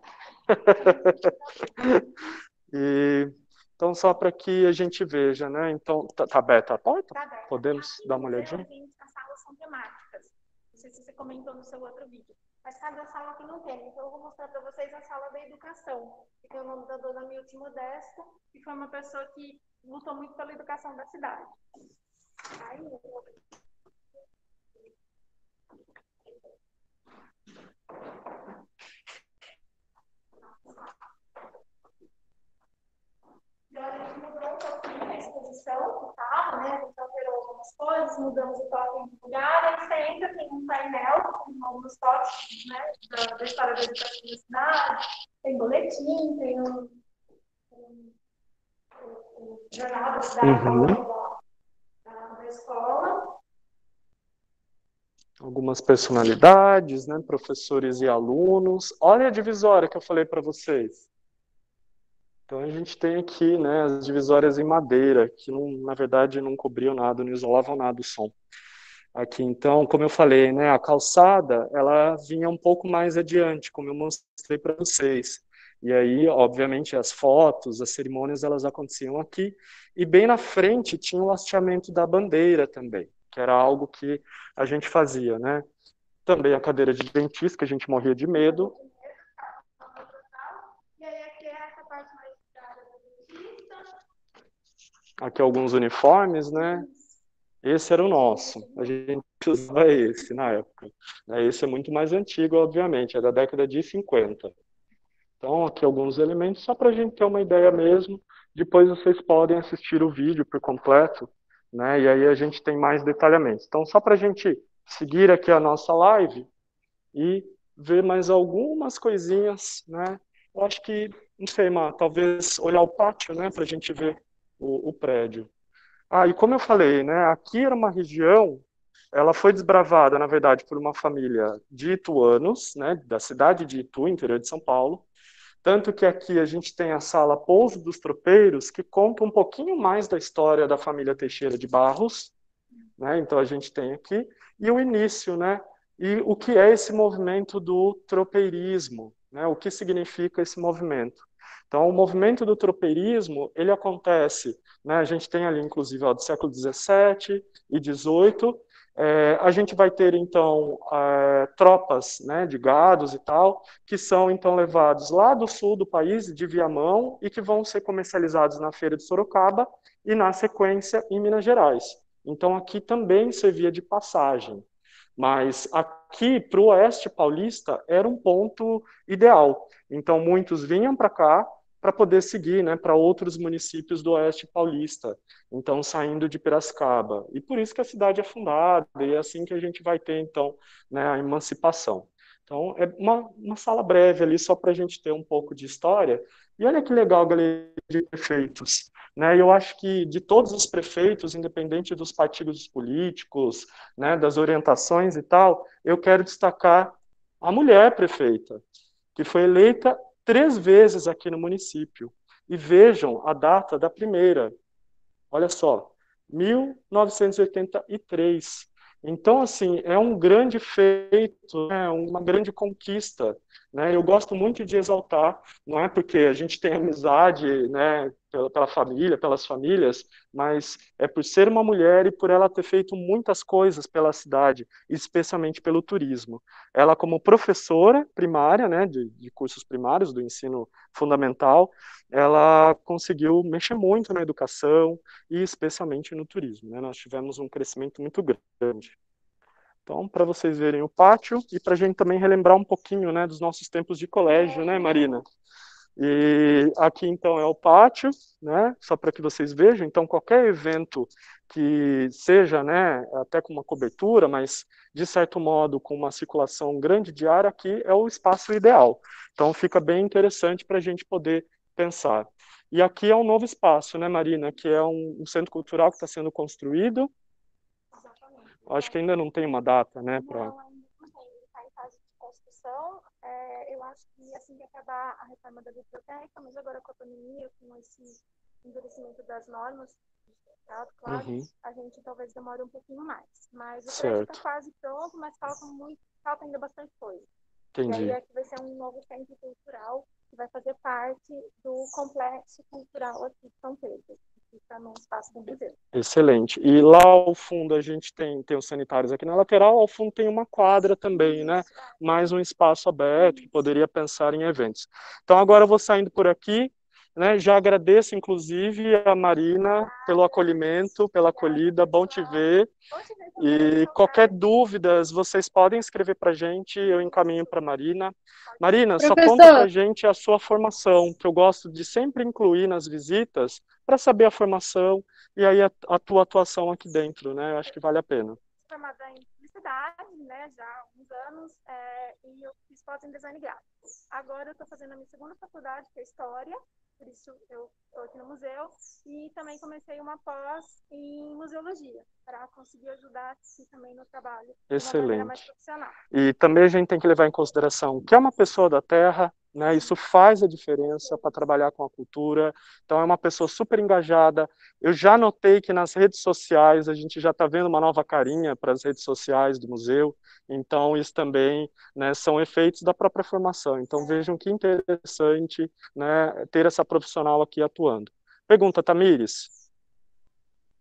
Então, só para que a gente veja, né? Então, tá aberta a porta? Tá aberta. Podemos dar uma olhadinha? As salas são temáticas. Não sei se você comentou no seu outro vídeo. Mas cada sala tem um tema. Então, eu vou mostrar para vocês a sala da educação, que tem o nome da dona Milton Modesto, que foi uma pessoa que lutou muito pela educação da cidade. Aí, então, a gente mudou um pouquinho a exposição que estava, né? A gente alterou algumas coisas, mudamos o toque de lugar, aí você entra, tem um painel com alguns toques, né? Da história da educação da cidade, tem boletim, tem um jornal da cidade da escola. Algumas personalidades, né? Professores e alunos. Olha a divisória que eu falei para vocês. Então a gente tem aqui, né, as divisórias em madeira, que não, na verdade não cobriam nada, não isolavam nada o som. Aqui, então, como eu falei, né, a calçada, ela vinha um pouco mais adiante, como eu mostrei para vocês. E aí, obviamente, as fotos, as cerimônias, elas aconteciam aqui. E bem na frente tinha o hasteamento da bandeira também, que era algo que a gente fazia, né? Também a cadeira de dentista, que a gente morria de medo. E aí aqui é essa parte mais da área do dentista. Aqui alguns uniformes, né? Esse era o nosso, a gente usava esse na época. Esse é muito mais antigo, obviamente, é da década de 50. Então, aqui alguns elementos, só para a gente ter uma ideia mesmo, depois vocês podem assistir o vídeo por completo, né? E aí a gente tem mais detalhamentos. Então, só para a gente seguir aqui a nossa live e ver mais algumas coisinhas, né? Eu acho que, não sei, Má, talvez olhar o pátio, né, para a gente ver o prédio. Ah, e como eu falei, né, aqui era uma região, ela foi desbravada, na verdade, por uma família de ituanos, né, da cidade de Itu, interior de São Paulo. Tanto que aqui a gente tem a sala Pouso dos Tropeiros, que conta um pouquinho mais da história da família Teixeira de Barros, né? Então a gente tem aqui e o início, né? E o que é esse movimento do tropeirismo, né? O que significa esse movimento? Então, o movimento do tropeirismo, ele acontece, né? A gente tem ali, inclusive, ó, do século XVII e XVIII. A gente vai ter, então, tropas, né, de gados e tal, que são, então, levados lá do sul do país, de Viamão, e que vão ser comercializados na Feira de Sorocaba e, na sequência, em Minas Gerais. Então, aqui também servia de passagem. Mas aqui, para o oeste paulista, era um ponto ideal. Então, muitos vinham para cá para poder seguir, né, para outros municípios do oeste paulista. Então, saindo de Piracicaba. E por isso que a cidade é fundada, e é assim que a gente vai ter, então, né, a emancipação. Então, é uma sala breve ali, só para a gente ter um pouco de história. E olha que legal a galeria de prefeitos. Né? Eu acho que de todos os prefeitos, independente dos partidos políticos, né, das orientações e tal, eu quero destacar a mulher prefeita, que foi eleita 3 vezes aqui no município. E vejam a data da primeira. Olha só, 1983. Então, assim, é um grande feito, né, uma grande conquista. Né? Eu gosto muito de exaltar, não é porque a gente tem amizade, né, pela família, pelas famílias, mas é por ser uma mulher e por ela ter feito muitas coisas pela cidade, especialmente pelo turismo. Ela, como professora primária, né, de cursos primários, do ensino fundamental, ela conseguiu mexer muito na educação, e especialmente no turismo. Né? Nós tivemos um crescimento muito grande. Então, para vocês verem o pátio e para a gente também relembrar um pouquinho, né, dos nossos tempos de colégio, né, Marina? E aqui então é o pátio, né? Só para que vocês vejam. Então, qualquer evento que seja, né, até com uma cobertura, mas de certo modo com uma circulação grande de ar, aqui é o espaço ideal. Então, fica bem interessante para a gente poder pensar. E aqui é um novo espaço, né, Marina? Que é um centro cultural que está sendo construído. Exatamente. Acho que ainda não tem uma data, né? Não, ainda não tem. Ele está em fase de construção. Eu acho que assim que acabar a reforma da biblioteca, mas agora com a pandemia, com esse endurecimento das normas, claro, a gente talvez demore um pouquinho mais. Mas o prédio está quase pronto, mas falta ainda bastante coisa. Entendi. E aí aqui vai ser um novo centro cultural que vai fazer parte do complexo cultural aqui de São Pedro, que fica no espaço do museu. Excelente. E lá ao fundo a gente tem os sanitários aqui na lateral, ao fundo tem uma quadra também, né? Mais um espaço aberto que poderia pensar em eventos. Então agora eu vou saindo por aqui, né? Já agradeço inclusive a Marina pelo acolhimento, pela acolhida, bom te ver. E qualquer dúvidas, vocês podem escrever para a gente, eu encaminho para a Marina. Marina, só conta para a gente a sua formação, que eu gosto de sempre incluir nas visitas, para saber a formação e aí a tua atuação aqui dentro, né? Eu acho que vale a pena. Formada em publicidade, né, já há alguns anos, e eu fiz pós em design gráfico. Agora eu estou fazendo a minha segunda faculdade, que é História, por isso eu estou aqui no museu, e também comecei uma pós em museologia, para conseguir ajudar aqui também no trabalho de uma maneira mais profissional. E também a gente tem que levar em consideração que é uma pessoa da terra, né? Isso faz a diferença para trabalhar com a cultura. Então é uma pessoa super engajada. Eu já notei que nas redes sociais a gente já está vendo uma nova carinha para as redes sociais do museu. Então isso também, né, são efeitos da própria formação. Então vejam que interessante, né, ter essa profissional aqui atuando. Pergunta, Tamires.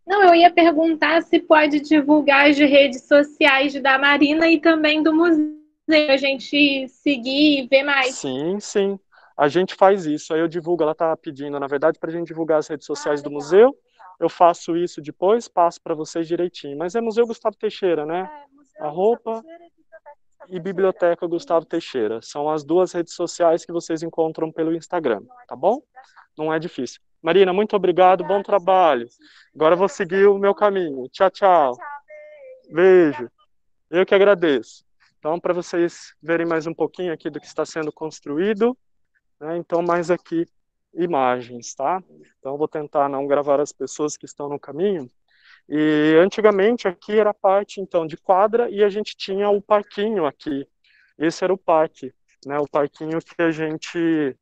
Não, eu ia perguntar se pode divulgar as redes sociais da Marina e também do museu, a gente seguir e ver mais. Sim, sim. A gente faz isso. Aí eu divulgo, ela está pedindo, na verdade, para a gente divulgar as redes sociais do museu. Eu faço isso depois, passo para vocês direitinho. Mas é Museu Gustavo Teixeira, né? Museu Arroba e Biblioteca Gustavo Teixeira. São as duas redes sociais que vocês encontram pelo Instagram, tá bom? Não é difícil. Marina, muito obrigado, bom trabalho. Agora eu vou seguir o meu caminho. Tchau, tchau. Beijo. Eu que agradeço. Então, para vocês verem mais um pouquinho aqui do que está sendo construído, né? Então, mais aqui imagens, tá? Então, eu vou tentar não gravar as pessoas que estão no caminho. E antigamente aqui era parte então de quadra e a gente tinha o parquinho aqui. Esse era o parque, né? O parquinho que a gente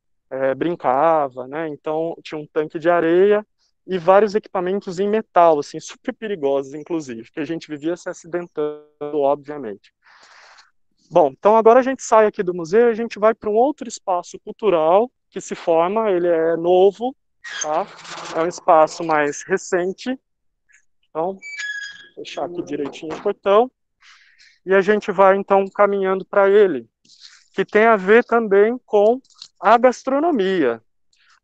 brincava, né? Então tinha um tanque de areia e vários equipamentos em metal, assim, super perigosos, inclusive, que a gente vivia se acidentando, obviamente. Bom, então agora a gente sai aqui do museu e a gente vai para um outro espaço cultural que se forma, ele é novo, tá? É um espaço mais recente. Então, fechar aqui direitinho o portão. E a gente vai, então, caminhando para ele, que tem a ver também com a gastronomia.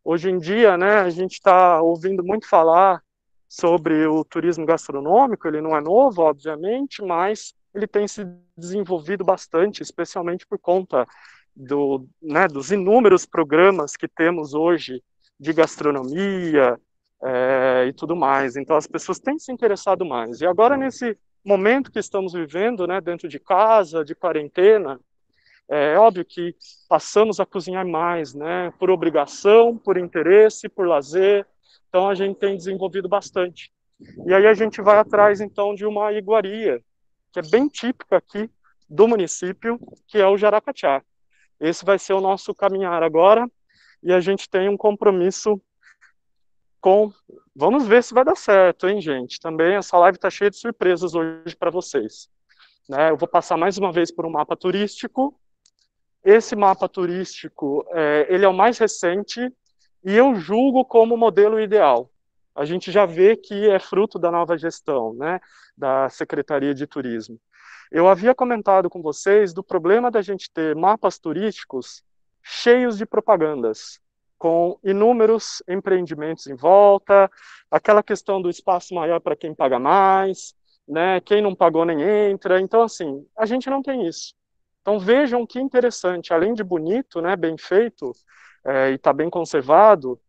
Hoje em dia, né, a gente está ouvindo muito falar sobre o turismo gastronômico, ele não é novo, obviamente, mas ele tem se desenvolvido bastante, especialmente por conta dos inúmeros programas que temos hoje de gastronomia e tudo mais. Então, as pessoas têm se interessado mais. E agora, nesse momento que estamos vivendo, né, dentro de casa, de quarentena, é óbvio que passamos a cozinhar mais, né, por obrigação, por interesse, por lazer. Então, a gente tem desenvolvido bastante. E aí a gente vai atrás, então, de uma iguaria, que é bem típica aqui do município, que é o jaracatiá. Esse vai ser o nosso caminhar agora, e a gente tem um compromisso com... Vamos ver se vai dar certo, hein, gente? Também essa live está cheia de surpresas hoje para vocês. Né? Eu vou passar mais uma vez por um mapa turístico. Esse mapa turístico, ele é o mais recente, e eu julgo como modelo ideal. A gente já vê que é fruto da nova gestão, né, da Secretaria de Turismo. Eu havia comentado com vocês do problema da gente ter mapas turísticos cheios de propagandas, com inúmeros empreendimentos em volta, aquela questão do espaço maior para quem paga mais, né, quem não pagou nem entra. Então, assim, a gente não tem isso. Então, vejam que interessante, além de bonito, né, bem feito, e está bem conservado,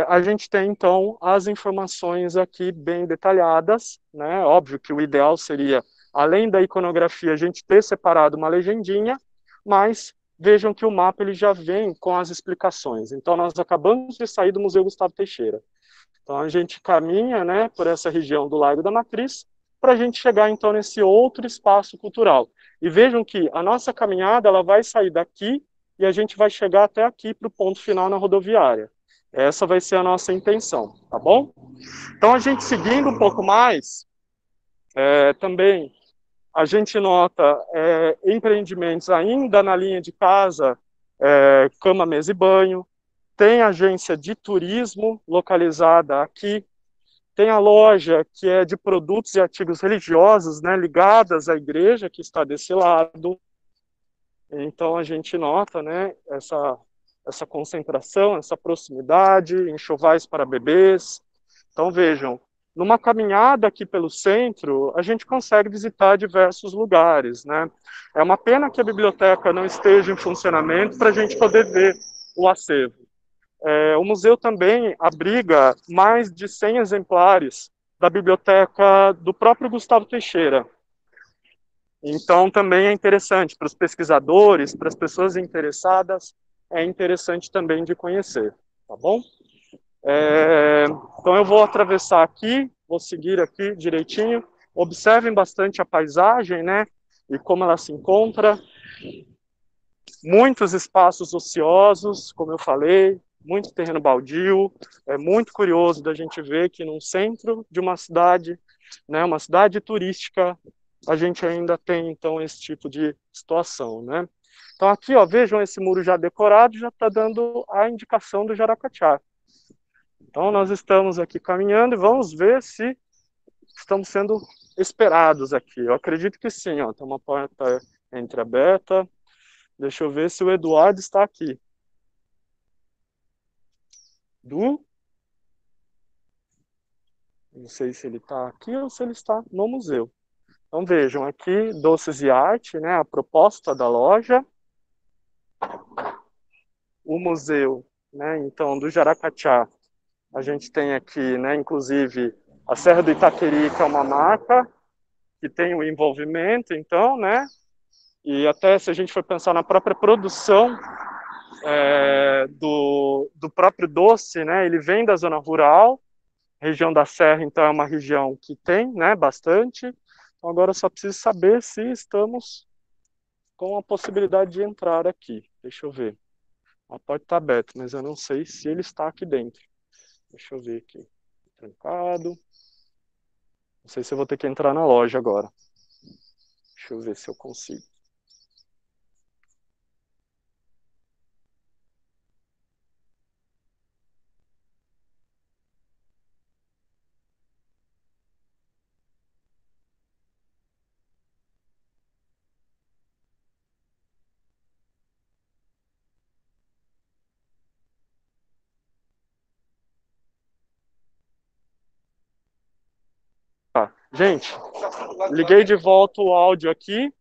a gente tem, então, as informações aqui bem detalhadas, né? Óbvio que o ideal seria, além da iconografia, a gente ter separado uma legendinha, mas vejam que o mapa ele já vem com as explicações. Então, nós acabamos de sair do Museu Gustavo Teixeira. Então, a gente caminha, né, por essa região do Largo da Matriz, para a gente chegar, então, nesse outro espaço cultural. E vejam que a nossa caminhada ela vai sair daqui e a gente vai chegar até aqui para o ponto final na rodoviária. Essa vai ser a nossa intenção, tá bom? Então, a gente seguindo um pouco mais, também a gente nota empreendimentos ainda na linha de casa, cama, mesa e banho. Tem agência de turismo localizada aqui. Tem a loja que é de produtos e artigos religiosos, né, ligadas à igreja, que está desse lado. Então, a gente nota, né, essa concentração, essa proximidade, enxovais para bebês. Então, vejam, numa caminhada aqui pelo centro, a gente consegue visitar diversos lugares, né? É uma pena que a biblioteca não esteja em funcionamento para a gente poder ver o acervo. O museu também abriga mais de 100 exemplares da biblioteca do próprio Gustavo Teixeira. Então, também é interessante para os pesquisadores, para as pessoas interessadas, é interessante também de conhecer, tá bom? Então, eu vou atravessar aqui, vou seguir aqui direitinho. Observem bastante a paisagem, né? E como ela se encontra. Muitos espaços ociosos, como eu falei, muito terreno baldio. É muito curioso da gente ver que no centro de uma cidade, né, uma cidade turística, a gente ainda tem, então, esse tipo de situação, né? Então, aqui, ó, vejam esse muro já decorado, já está dando a indicação do Jaracatiá. Então, nós estamos aqui caminhando e vamos ver se estamos sendo esperados aqui. Eu acredito que sim, ó, tem uma porta entreaberta. Deixa eu ver se o Eduardo está aqui. Não sei se ele está aqui ou se ele está no museu. Então vejam aqui, Doces e Arte, né, a proposta da loja. O museu, né, então, do Jaracatiá, A gente tem aqui, né, inclusive, a Serra do Itaqueri, que é uma marca que tem o envolvimento, então, né? E até se a gente for pensar na própria produção do próprio doce, né? Ele vem da zona rural, região da Serra, então é uma região que tem, né, bastante. Então agora eu só preciso saber se estamos com a possibilidade de entrar aqui. Deixa eu ver. A porta está aberta, mas eu não sei se ele está aqui dentro. Deixa eu ver aqui. Trancado. Não sei se eu vou ter que entrar na loja agora. Deixa eu ver se eu consigo. Tá. Gente, liguei de volta o áudio aqui.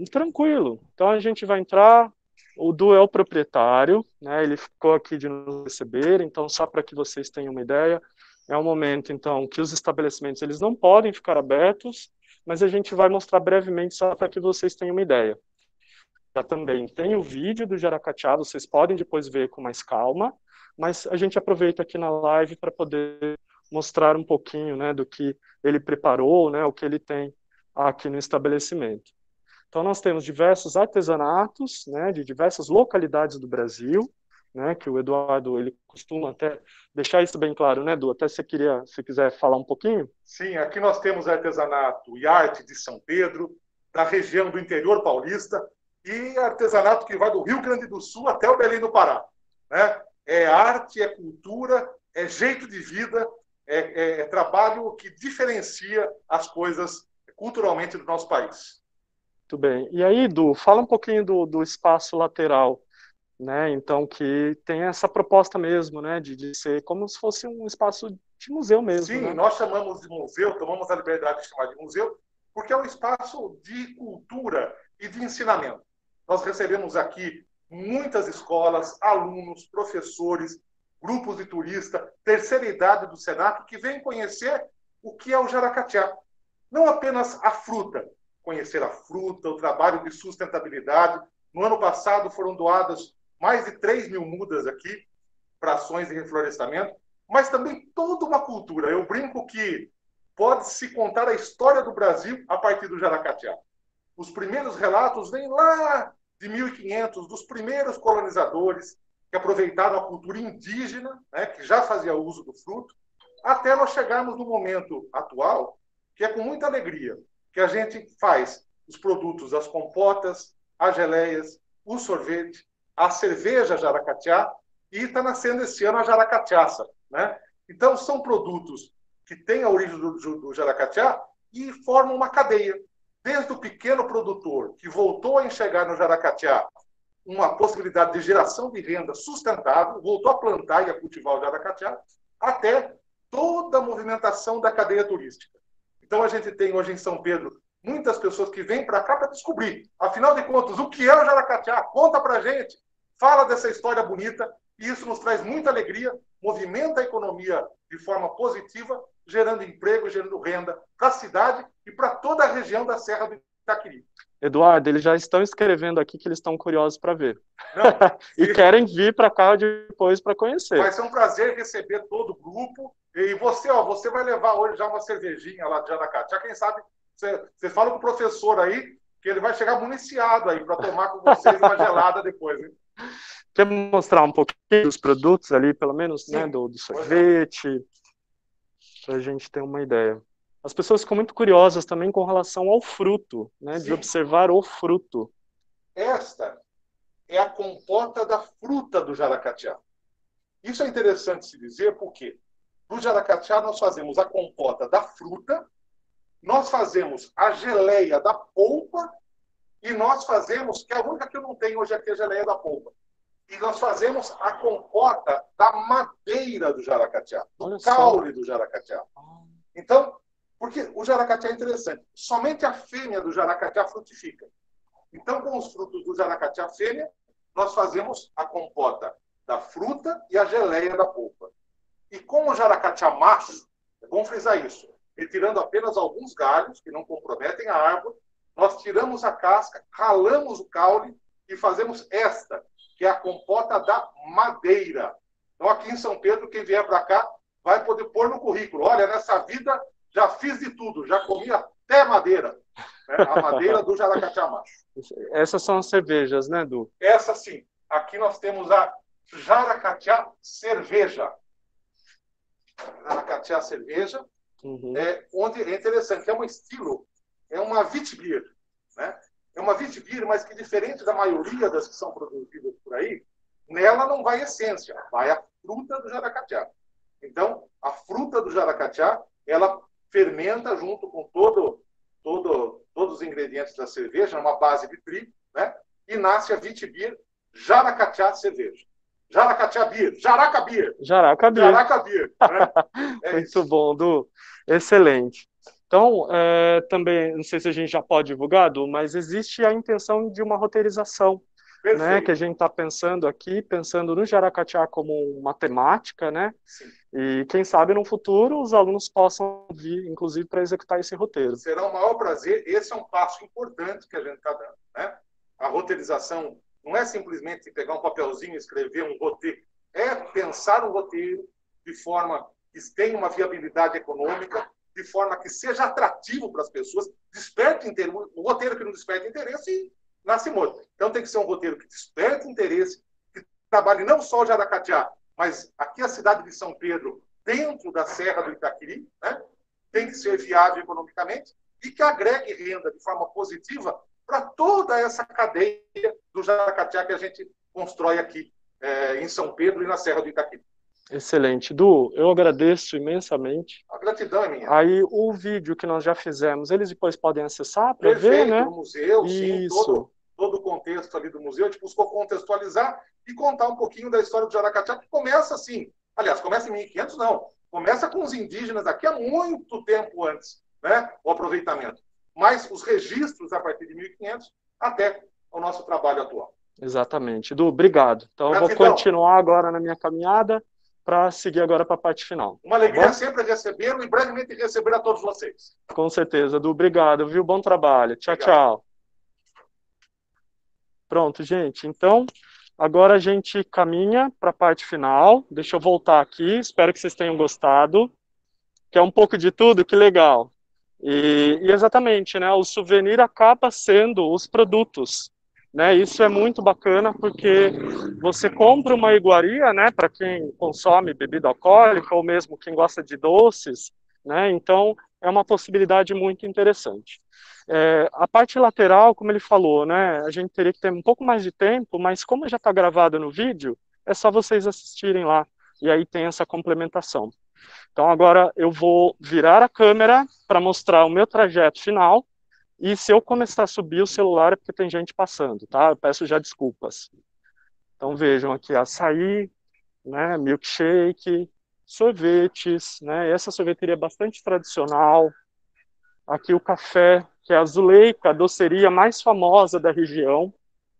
Tranquilo. Então a gente vai entrar. O Du é o proprietário, né? Ele ficou aqui de nos receber. Então, só para que vocês tenham uma ideia, é um momento então que os estabelecimentos eles não podem ficar abertos, mas a gente vai mostrar brevemente só para que vocês tenham uma ideia. Já também tem o vídeo do Jaracatiá, vocês podem depois ver com mais calma, mas a gente aproveita aqui na live para poder mostrar um pouquinho, né, do que ele preparou, né, o que ele tem aqui no estabelecimento. Então nós temos diversos artesanatos, né, de diversas localidades do Brasil, né, que o Eduardo ele costuma até deixar isso bem claro, né, Edu? Até se quiser falar um pouquinho. Sim, aqui nós temos artesanato e arte de São Pedro, da região do interior paulista, e artesanato que vai do Rio Grande do Sul até o Belém do Pará, né? É arte, é cultura, é jeito de vida, é trabalho que diferencia as coisas culturalmente do nosso país. Muito bem. E aí, Edu, fala um pouquinho do espaço lateral, né? Então, que tem essa proposta mesmo, né? De ser como se fosse um espaço de museu mesmo. Sim, né? Nós chamamos de museu, tomamos a liberdade de chamar de museu, porque é um espaço de cultura e de ensinamento. Nós recebemos aqui muitas escolas, alunos, professores, grupos de turistas, terceira idade do Senac, que vêm conhecer o que é o Jaracatiá. Não apenas a fruta, conhecer a fruta, o trabalho de sustentabilidade. No ano passado foram doadas mais de 3.000 mudas aqui para ações de reflorestamento, mas também toda uma cultura. Eu brinco que pode-se contar a história do Brasil a partir do Jaracatiá. Os primeiros relatos vêm lá de 1500, dos primeiros colonizadores que aproveitaram a cultura indígena, né, que já fazia uso do fruto, até nós chegarmos no momento atual, que é com muita alegria, que a gente faz os produtos, as compotas, as geleias, o sorvete, a cerveja Jaracatiá, e está nascendo esse ano a Jaracatiaça, né? Então, são produtos que têm a origem do Jaracatiá e formam uma cadeia. Desde o pequeno produtor que voltou a enxergar no Jaracatiá uma possibilidade de geração de renda sustentável, voltou a plantar e a cultivar o Jaracatiá, até toda a movimentação da cadeia turística. Então, a gente tem hoje em São Pedro muitas pessoas que vêm para cá para descobrir, afinal de contas, o que é o Jaracatiá? Conta para a gente, fala dessa história bonita, e isso nos traz muita alegria, movimenta a economia de forma positiva, gerando emprego, gerando renda para a cidade e para toda a região da Serra do Itaqueri. Eduardo, eles já estão escrevendo aqui que eles estão curiosos para ver. Não, e querem vir para cá depois para conhecer. Vai ser um prazer receber todo o grupo. E você vai levar hoje já uma cervejinha lá de Jaracatiá. Quem sabe você fala com o professor aí que ele vai chegar municiado aí para tomar com vocês uma gelada depois. Hein? Quer mostrar um pouquinho dos produtos ali, pelo menos, né, do sorvete, para a gente ter uma ideia. As pessoas ficam muito curiosas também com relação ao fruto, né, de observar o fruto. Esta é a compota da fruta do Jaracatiá. Isso é interessante se dizer porque no Jaracatiá nós fazemos a compota da fruta, nós fazemos a geleia da polpa e nós fazemos, que é a única que eu não tenho hoje aqui, a geleia da polpa. E nós fazemos a compota da madeira do Jaracatiá, do caule do Jaracatiá. Então, porque o Jaracatiá é interessante, somente a fêmea do Jaracatiá frutifica. Então, com os frutos do Jaracatiá fêmea, nós fazemos a compota da fruta e a geleia da polpa. E com o jaracatiá macho, é bom frisar isso, retirando apenas alguns galhos que não comprometem a árvore, nós tiramos a casca, ralamos o caule e fazemos esta, que é a compota da madeira. Então, aqui em São Pedro, quem vier para cá vai poder pôr no currículo. Olha, nessa vida já fiz de tudo, já comi até madeira. Né? A madeira do jaracatiá macho. Essas são as cervejas, né, Du? Essa sim. Aqui nós temos a jaracatiá cerveja. Jaracatiá cerveja, onde é interessante, é um estilo, é uma witbier, né? É uma witbier, mas que diferente da maioria das que são produzidas por aí, nela não vai essência, vai a fruta do jaracatiá. Então, a fruta do jaracatiá, ela fermenta junto com todos os ingredientes da cerveja, numa base de trigo, né? E nasce a witbier jaracatiá cerveja. Jaracatiá Beer, Jaraca Beer. Jaraca Beer. Jaraca Beer, né? Muito isso. Bom, Du. Excelente. Então, também, não sei se a gente já pode divulgar, Du, mas existe a intenção de uma roteirização, né, que a gente está pensando aqui, pensando no jaracatiá como uma temática, né? Sim. E quem sabe no futuro os alunos possam vir, inclusive, para executar esse roteiro. Será um maior prazer. Esse é um passo importante que a gente está dando, né? A roteirização não é simplesmente pegar um papelzinho e escrever um roteiro. É pensar um roteiro de forma que tenha uma viabilidade econômica, de forma que seja atrativo para as pessoas, desperte interesse. O roteiro que não desperta interesse nasce morto. Então tem que ser um roteiro que desperte interesse, que trabalhe não só o jaracatiá, mas aqui a cidade de São Pedro, dentro da Serra do Itaquiri, né? Tem que ser viável economicamente e que agregue renda de forma positiva para toda essa cadeia do jaracatiá que a gente constrói aqui em São Pedro e na Serra do Itaquiri. Excelente. Du, eu agradeço imensamente. A gratidão é minha. Aí o vídeo que nós já fizemos, eles depois podem acessar para ver, né? No museu, isso. Sim, todo o contexto ali do museu. A gente buscou contextualizar e contar um pouquinho da história do jaracatiá, que começa assim. Aliás, começa em 1500, não. Começa com os indígenas aqui há muito tempo antes, né? O aproveitamento. Mas os registros a partir de 1500 até o nosso trabalho atual. Exatamente. Du, obrigado. Então, eu vou continuar agora na minha caminhada para seguir agora para a parte final. Uma alegria sempre recebê-lo e brevemente receber a todos vocês. Com certeza, Du. Obrigado, viu? Bom trabalho. Tchau, tchau. Pronto, gente. Então, agora a gente caminha para a parte final. Deixa eu voltar aqui. Espero que vocês tenham gostado. Que é um pouco de tudo, que legal. E exatamente, né? O souvenir acaba sendo os produtos. Né, isso é muito bacana porque você compra uma iguaria, né, para quem consome bebida alcoólica ou mesmo quem gosta de doces, né, então é uma possibilidade muito interessante. A parte lateral, como ele falou, né, a gente teria que ter um pouco mais de tempo, mas como já está gravado no vídeo, é só vocês assistirem lá e aí tem essa complementação. Então agora eu vou virar a câmera para mostrar o meu trajeto final. E se eu começar a subir o celular é porque tem gente passando, tá? Eu peço já desculpas. Então vejam aqui, açaí, né, milkshake, sorvetes, né? Essa sorveteria é bastante tradicional. Aqui o café, que é a Zuleika, a doceria mais famosa da região,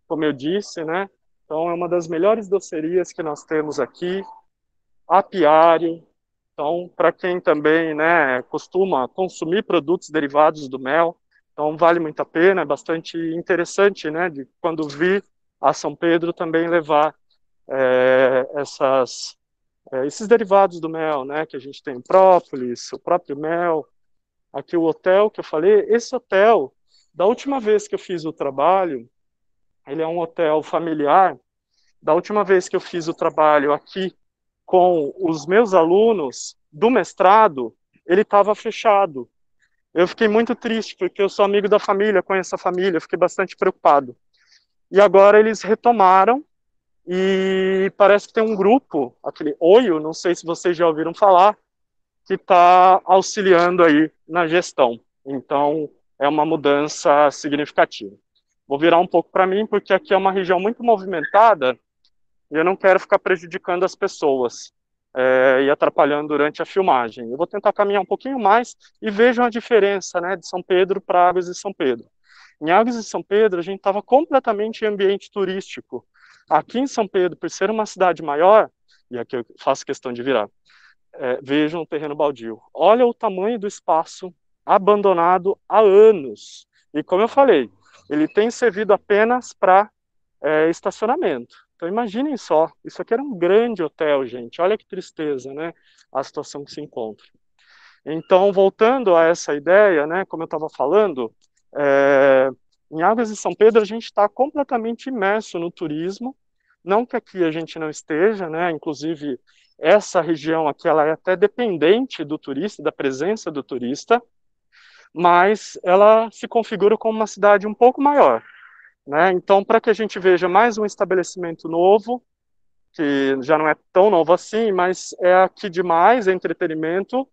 como eu disse, né? Então é uma das melhores docerias que nós temos aqui. Apiário. Então, para quem também, né, costuma consumir produtos derivados do mel, então vale muito a pena, é bastante interessante, né, de quando vir a São Pedro também levar esses derivados do mel, né, que a gente tem o própolis, o próprio mel, aqui o hotel que eu falei, esse hotel, da última vez que eu fiz o trabalho, ele é um hotel familiar, da última vez que eu fiz o trabalho aqui com os meus alunos do mestrado, ele estava fechado. Eu fiquei muito triste, porque eu sou amigo da família, conheço a família, fiquei bastante preocupado. E agora eles retomaram, e parece que tem um grupo, aquele Oio, não sei se vocês já ouviram falar, que está auxiliando aí na gestão. Então, é uma mudança significativa. Vou virar um pouco para mim, porque aqui é uma região muito movimentada, e eu não quero ficar prejudicando as pessoas e atrapalhando durante a filmagem. Eu vou tentar caminhar um pouquinho mais e vejam a diferença, né, de São Pedro para Águas de São Pedro. Em Águas de São Pedro, a gente estava completamente em ambiente turístico. Aqui em São Pedro, por ser uma cidade maior, e aqui eu faço questão de virar, vejam o terreno baldio. Olha o tamanho do espaço abandonado há anos. E como eu falei, ele tem servido apenas para estacionamento. Então imaginem só, isso aqui era um grande hotel, gente. Olha que tristeza, né? A situação que se encontra. Então, voltando a essa ideia, né, como eu estava falando, em Águas de São Pedro a gente está completamente imerso no turismo, não que aqui a gente não esteja, né, inclusive essa região aqui ela é até dependente do turista, da presença do turista, mas ela se configura como uma cidade um pouco maior, né? Então, para que a gente veja mais um estabelecimento novo, que já não é tão novo assim, mas é aqui demais, é entretenimento.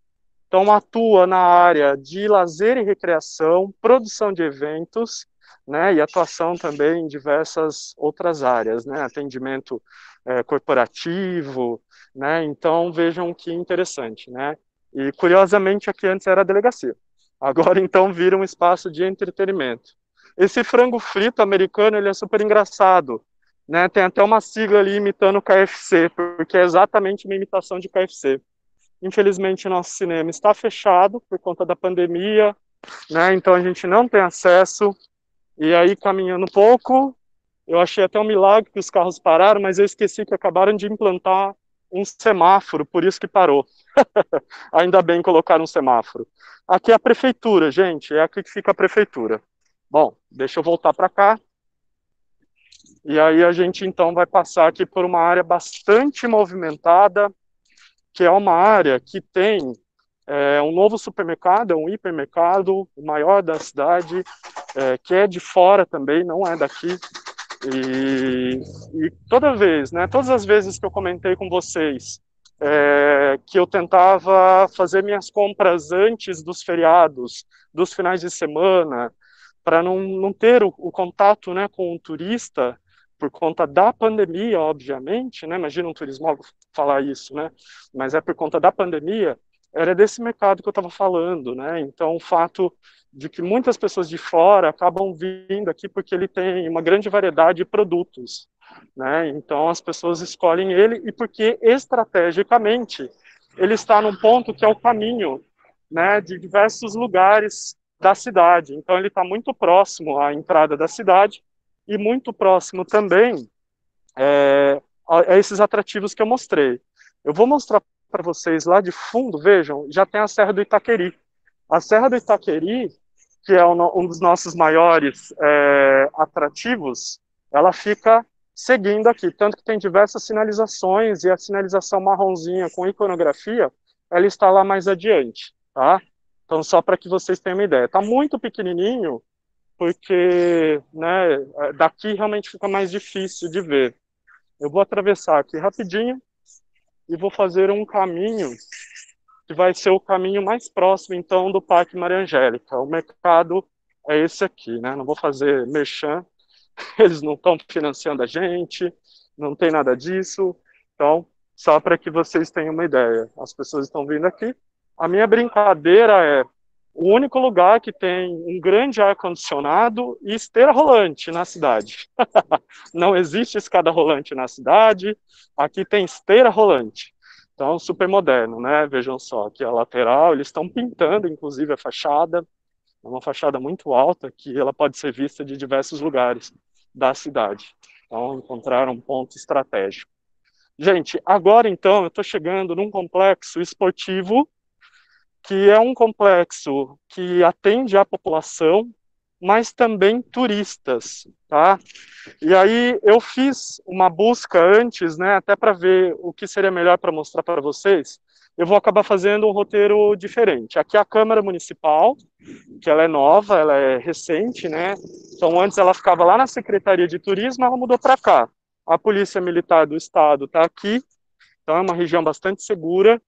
Então, atua na área de lazer e recreação, produção de eventos, né, e atuação também em diversas outras áreas, né, atendimento corporativo, né, então vejam que interessante, né, e curiosamente aqui antes era a delegacia, agora então vira um espaço de entretenimento. Esse frango frito americano, ele é super engraçado, né, tem até uma sigla ali imitando o KFC, porque é exatamente uma imitação de KFC. Infelizmente, nosso cinema está fechado por conta da pandemia, né? Então a gente não tem acesso. E aí, caminhando um pouco, eu achei até um milagre que os carros pararam, mas eu esqueci que acabaram de implantar um semáforo, por isso que parou. Ainda bem colocar um semáforo. Aqui é a prefeitura, gente, é aqui que fica a prefeitura. Bom, deixa eu voltar para cá. E aí a gente então vai passar aqui por uma área bastante movimentada, que é uma área que tem um novo supermercado, um hipermercado, o maior da cidade, que é de fora também, não é daqui. E toda vez, né, todas as vezes que eu comentei com vocês que eu tentava fazer minhas compras antes dos feriados, dos finais de semana, para não ter o contato, né, com o turista, por conta da pandemia, obviamente, né? Imagina um turismólogo falar isso, né? Mas é por conta da pandemia, era desse mercado que eu estava falando, né? Então, o fato de que muitas pessoas de fora acabam vindo aqui porque ele tem uma grande variedade de produtos, né? Então, as pessoas escolhem ele e porque, estrategicamente, ele está num ponto que é o caminho, né, de diversos lugares da cidade. Então, ele está muito próximo à entrada da cidade e muito próximo também a esses atrativos que eu mostrei. Eu vou mostrar para vocês lá de fundo, vejam, já tem a Serra do Itaqueri. A Serra do Itaqueri, que é um dos nossos maiores atrativos, ela fica seguindo aqui, tanto que tem diversas sinalizações, e a sinalização marronzinha com iconografia, ela está lá mais adiante, tá? Então, só para que vocês tenham uma ideia. Está muito pequenininho, porque né, daqui realmente fica mais difícil de ver. Eu vou atravessar aqui rapidinho e vou fazer um caminho que vai ser o caminho mais próximo, então, do Parque Maria Angélica. O mercado é esse aqui, né? Não vou fazer merchan, eles não estão financiando a gente, não tem nada disso. Então, só para que vocês tenham uma ideia. As pessoas estão vindo aqui. A minha brincadeira é o único lugar que tem um grande ar-condicionado e esteira rolante na cidade. Não existe escada rolante na cidade, aqui tem esteira rolante. Então, super moderno, né? Vejam só, aqui a lateral, eles estão pintando, inclusive, a fachada. É uma fachada muito alta, que ela pode ser vista de diversos lugares da cidade. Então, encontraram um ponto estratégico. Gente, agora, então, eu estou chegando num complexo esportivo que é um complexo que atende a população, mas também turistas, tá? E aí eu fiz uma busca antes, né, até para ver o que seria melhor para mostrar para vocês. Eu vou acabar fazendo um roteiro diferente. Aqui é a Câmara Municipal, que ela é nova, ela é recente, né? Então antes ela ficava lá na Secretaria de Turismo, ela mudou para cá. A Polícia Militar do Estado está aqui, então é uma região bastante segura.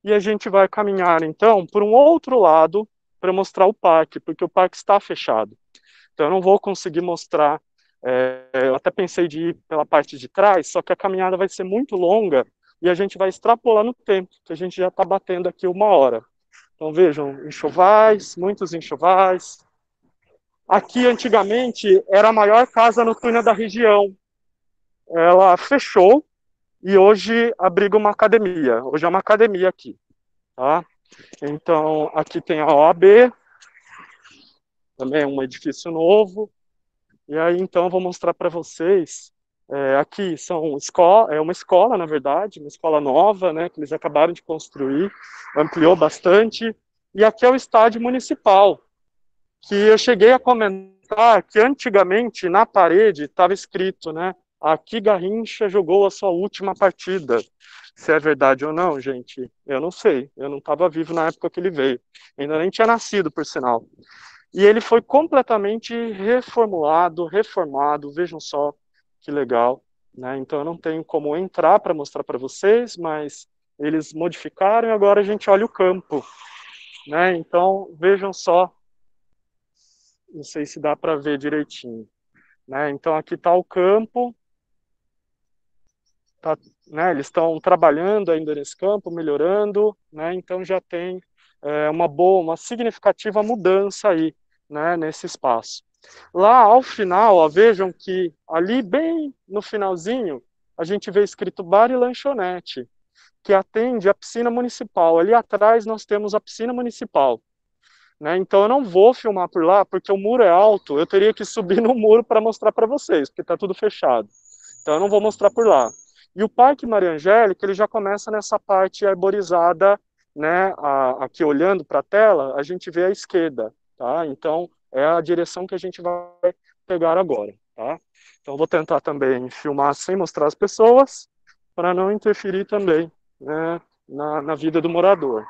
E a gente vai caminhar, então, por um outro lado para mostrar o parque, porque o parque está fechado. Então, eu não vou conseguir mostrar. Eu até pensei de ir pela parte de trás, só que a caminhada vai ser muito longa e a gente vai extrapolar no tempo, que a gente já está batendo aqui 1 hora. Então, vejam, enxovais, muitos enxovais. Aqui, antigamente, era a maior casa noturna da região. Ela fechou, e hoje abriga uma academia. Hoje é uma academia aqui, tá? Então, aqui tem a OAB, também é um edifício novo. E aí, então, eu vou mostrar para vocês. Aqui é uma escola, na verdade, uma escola nova, né, que eles acabaram de construir, ampliou bastante. E aqui é o estádio municipal, que eu cheguei a comentar que antigamente na parede estava escrito, né, aqui Garrincha jogou a sua última partida. Se é verdade ou não, gente, eu não sei. Eu não estava vivo na época que ele veio. Ainda nem tinha nascido, por sinal. E ele foi completamente reformulado, reformado, vejam só que legal, né? Então eu não tenho como entrar para mostrar para vocês, mas eles modificaram e agora a gente olha o campo, né? Então vejam só, não sei se dá para ver direitinho, né? Então aqui está o campo, tá, né? Eles estão trabalhando ainda nesse campo, melhorando, né? Então já tem uma significativa mudança aí, né? Nesse espaço. Lá ao final, ó, vejam que ali bem no finalzinho, a gente vê escrito bar e lanchonete, que atende a piscina municipal. Ali atrás nós temos a piscina municipal, né? Então eu não vou filmar por lá, porque o muro é alto, eu teria que subir no muro para mostrar para vocês, porque está tudo fechado. Então eu não vou mostrar por lá. E o Parque Maria Angélica, ele já começa nessa parte arborizada, né? Aqui olhando para a tela, a gente vê a esquerda, tá? Então é a direção que a gente vai pegar agora, tá? Então vou tentar também filmar sem mostrar as pessoas, para não interferir também, né, na vida do morador.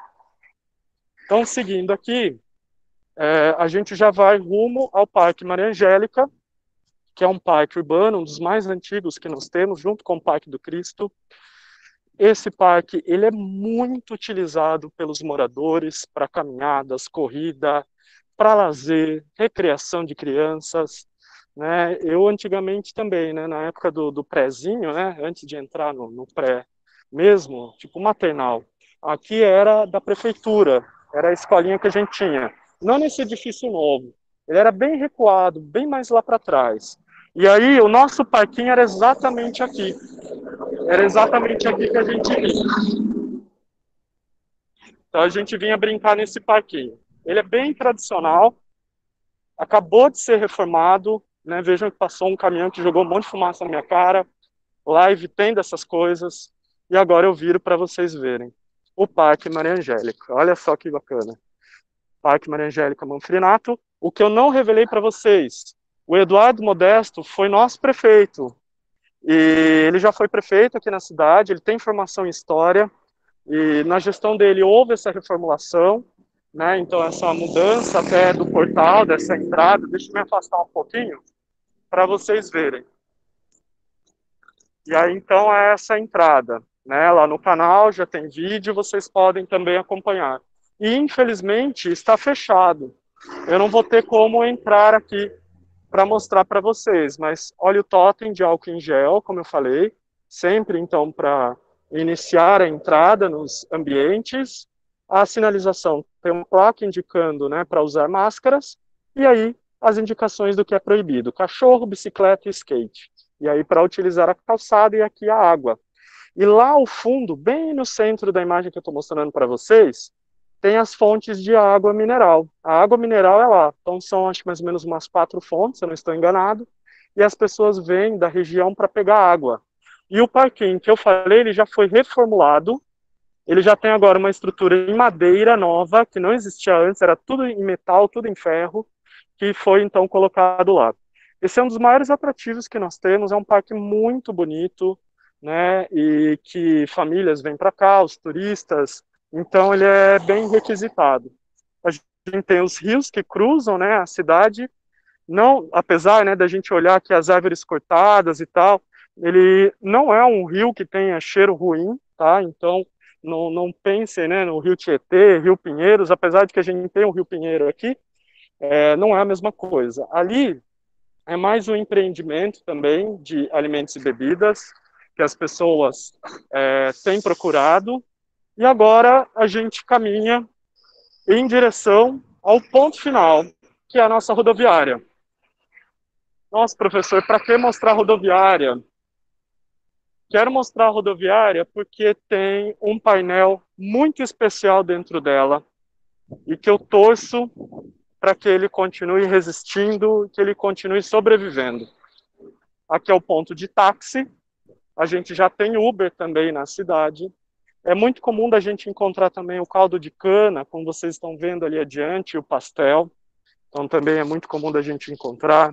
Então, seguindo aqui, a gente já vai rumo ao Parque Maria Angélica, que é um parque urbano, um dos mais antigos que nós temos, junto com o Parque do Cristo. Esse parque ele é muito utilizado pelos moradores para caminhadas, corrida, para lazer, recreação de crianças, né? Eu antigamente também, né, na época do prézinho, né, antes de entrar no pré mesmo, tipo maternal, aqui era da prefeitura, era a escolinha que a gente tinha, não nesse edifício novo, ele era bem recuado, bem mais lá para trás. E aí o nosso parquinho era exatamente aqui que a gente vinha. Então a gente vinha brincar nesse parquinho. Ele é bem tradicional, acabou de ser reformado, né? Vejam que passou um caminhão que jogou um monte de fumaça na minha cara. Live tem dessas coisas. E agora eu viro para vocês verem. O Parque Maria Angélica. Olha só que bacana. Parque Maria Angélica Manfrinato. O que eu não revelei para vocês. O Eduardo Modesto foi nosso prefeito. E ele já foi prefeito aqui na cidade, ele tem formação em história. E na gestão dele houve essa reformulação, né? Então essa mudança até do portal, dessa entrada, deixa eu me afastar um pouquinho para vocês verem. E aí então é essa entrada, né? Lá no canal já tem vídeo, vocês podem também acompanhar. E infelizmente está fechado. Eu não vou ter como entrar aqui para mostrar para vocês, mas olha o totem de álcool em gel, como eu falei, sempre então para iniciar a entrada nos ambientes, a sinalização tem uma placa indicando, né, para usar máscaras, e aí as indicações do que é proibido, cachorro, bicicleta e skate, e aí para utilizar a calçada e aqui a água. E lá ao fundo, bem no centro da imagem que eu estou mostrando para vocês, tem as fontes de água mineral. A água mineral é lá. Então são acho que mais ou menos umas 4 fontes, se eu não estou enganado, e as pessoas vêm da região para pegar água. E o parquinho que eu falei, ele já foi reformulado, ele já tem agora uma estrutura em madeira nova, que não existia antes, era tudo em metal, tudo em ferro, que foi então colocado lá. Esse é um dos maiores atrativos que nós temos, é um parque muito bonito, né, e que famílias vêm para cá, os turistas, então ele é bem requisitado. A gente tem os rios que cruzam, né, a cidade, não, apesar, né, da gente olhar aqui as árvores cortadas e tal, ele não é um rio que tenha cheiro ruim, tá? Então não pensem, né, no Rio Tietê, Rio Pinheiros, apesar de que a gente tem o Rio Pinheiro aqui, não é a mesma coisa. Ali é mais um empreendimento também de alimentos e bebidas que as pessoas têm procurado, e agora a gente caminha em direção ao ponto final, que é a nossa rodoviária. Nossa, professor, para que mostrar a rodoviária? Quero mostrar a rodoviária porque tem um painel muito especial dentro dela e que eu torço para que ele continue resistindo, que ele continue sobrevivendo. Aqui é o ponto de táxi, a gente já tem Uber também na cidade. É muito comum da gente encontrar também o caldo de cana, como vocês estão vendo ali adiante, o pastel. Então também é muito comum da gente encontrar.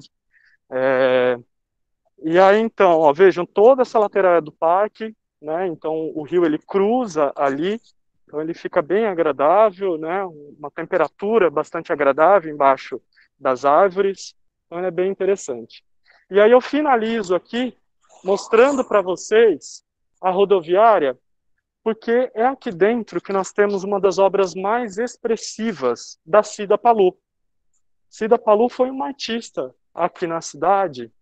E aí então, ó, vejam, toda essa lateral é do parque, né? Então o rio ele cruza ali, então ele fica bem agradável, né? Uma temperatura bastante agradável embaixo das árvores, então é bem interessante. E aí eu finalizo aqui mostrando para vocês a rodoviária, porque é aqui dentro que nós temos uma das obras mais expressivas da Cida Palu. Cida Palu foi uma artista aqui na cidade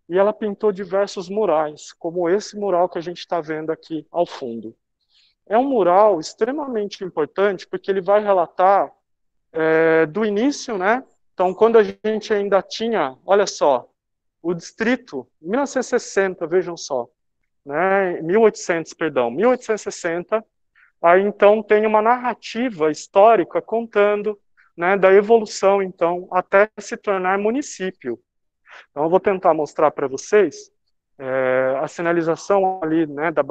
e ela pintou diversos murais, como esse mural que a gente está vendo aqui ao fundo. É um mural extremamente importante porque ele vai relatar do início, né? Então, quando a gente ainda tinha, olha só, o distrito, 1960, vejam só, né? 1800, perdão, 1860. Aí então tem uma narrativa histórica contando, né, da evolução então até se tornar município. Então eu vou tentar mostrar para vocês a sinalização ali, né, da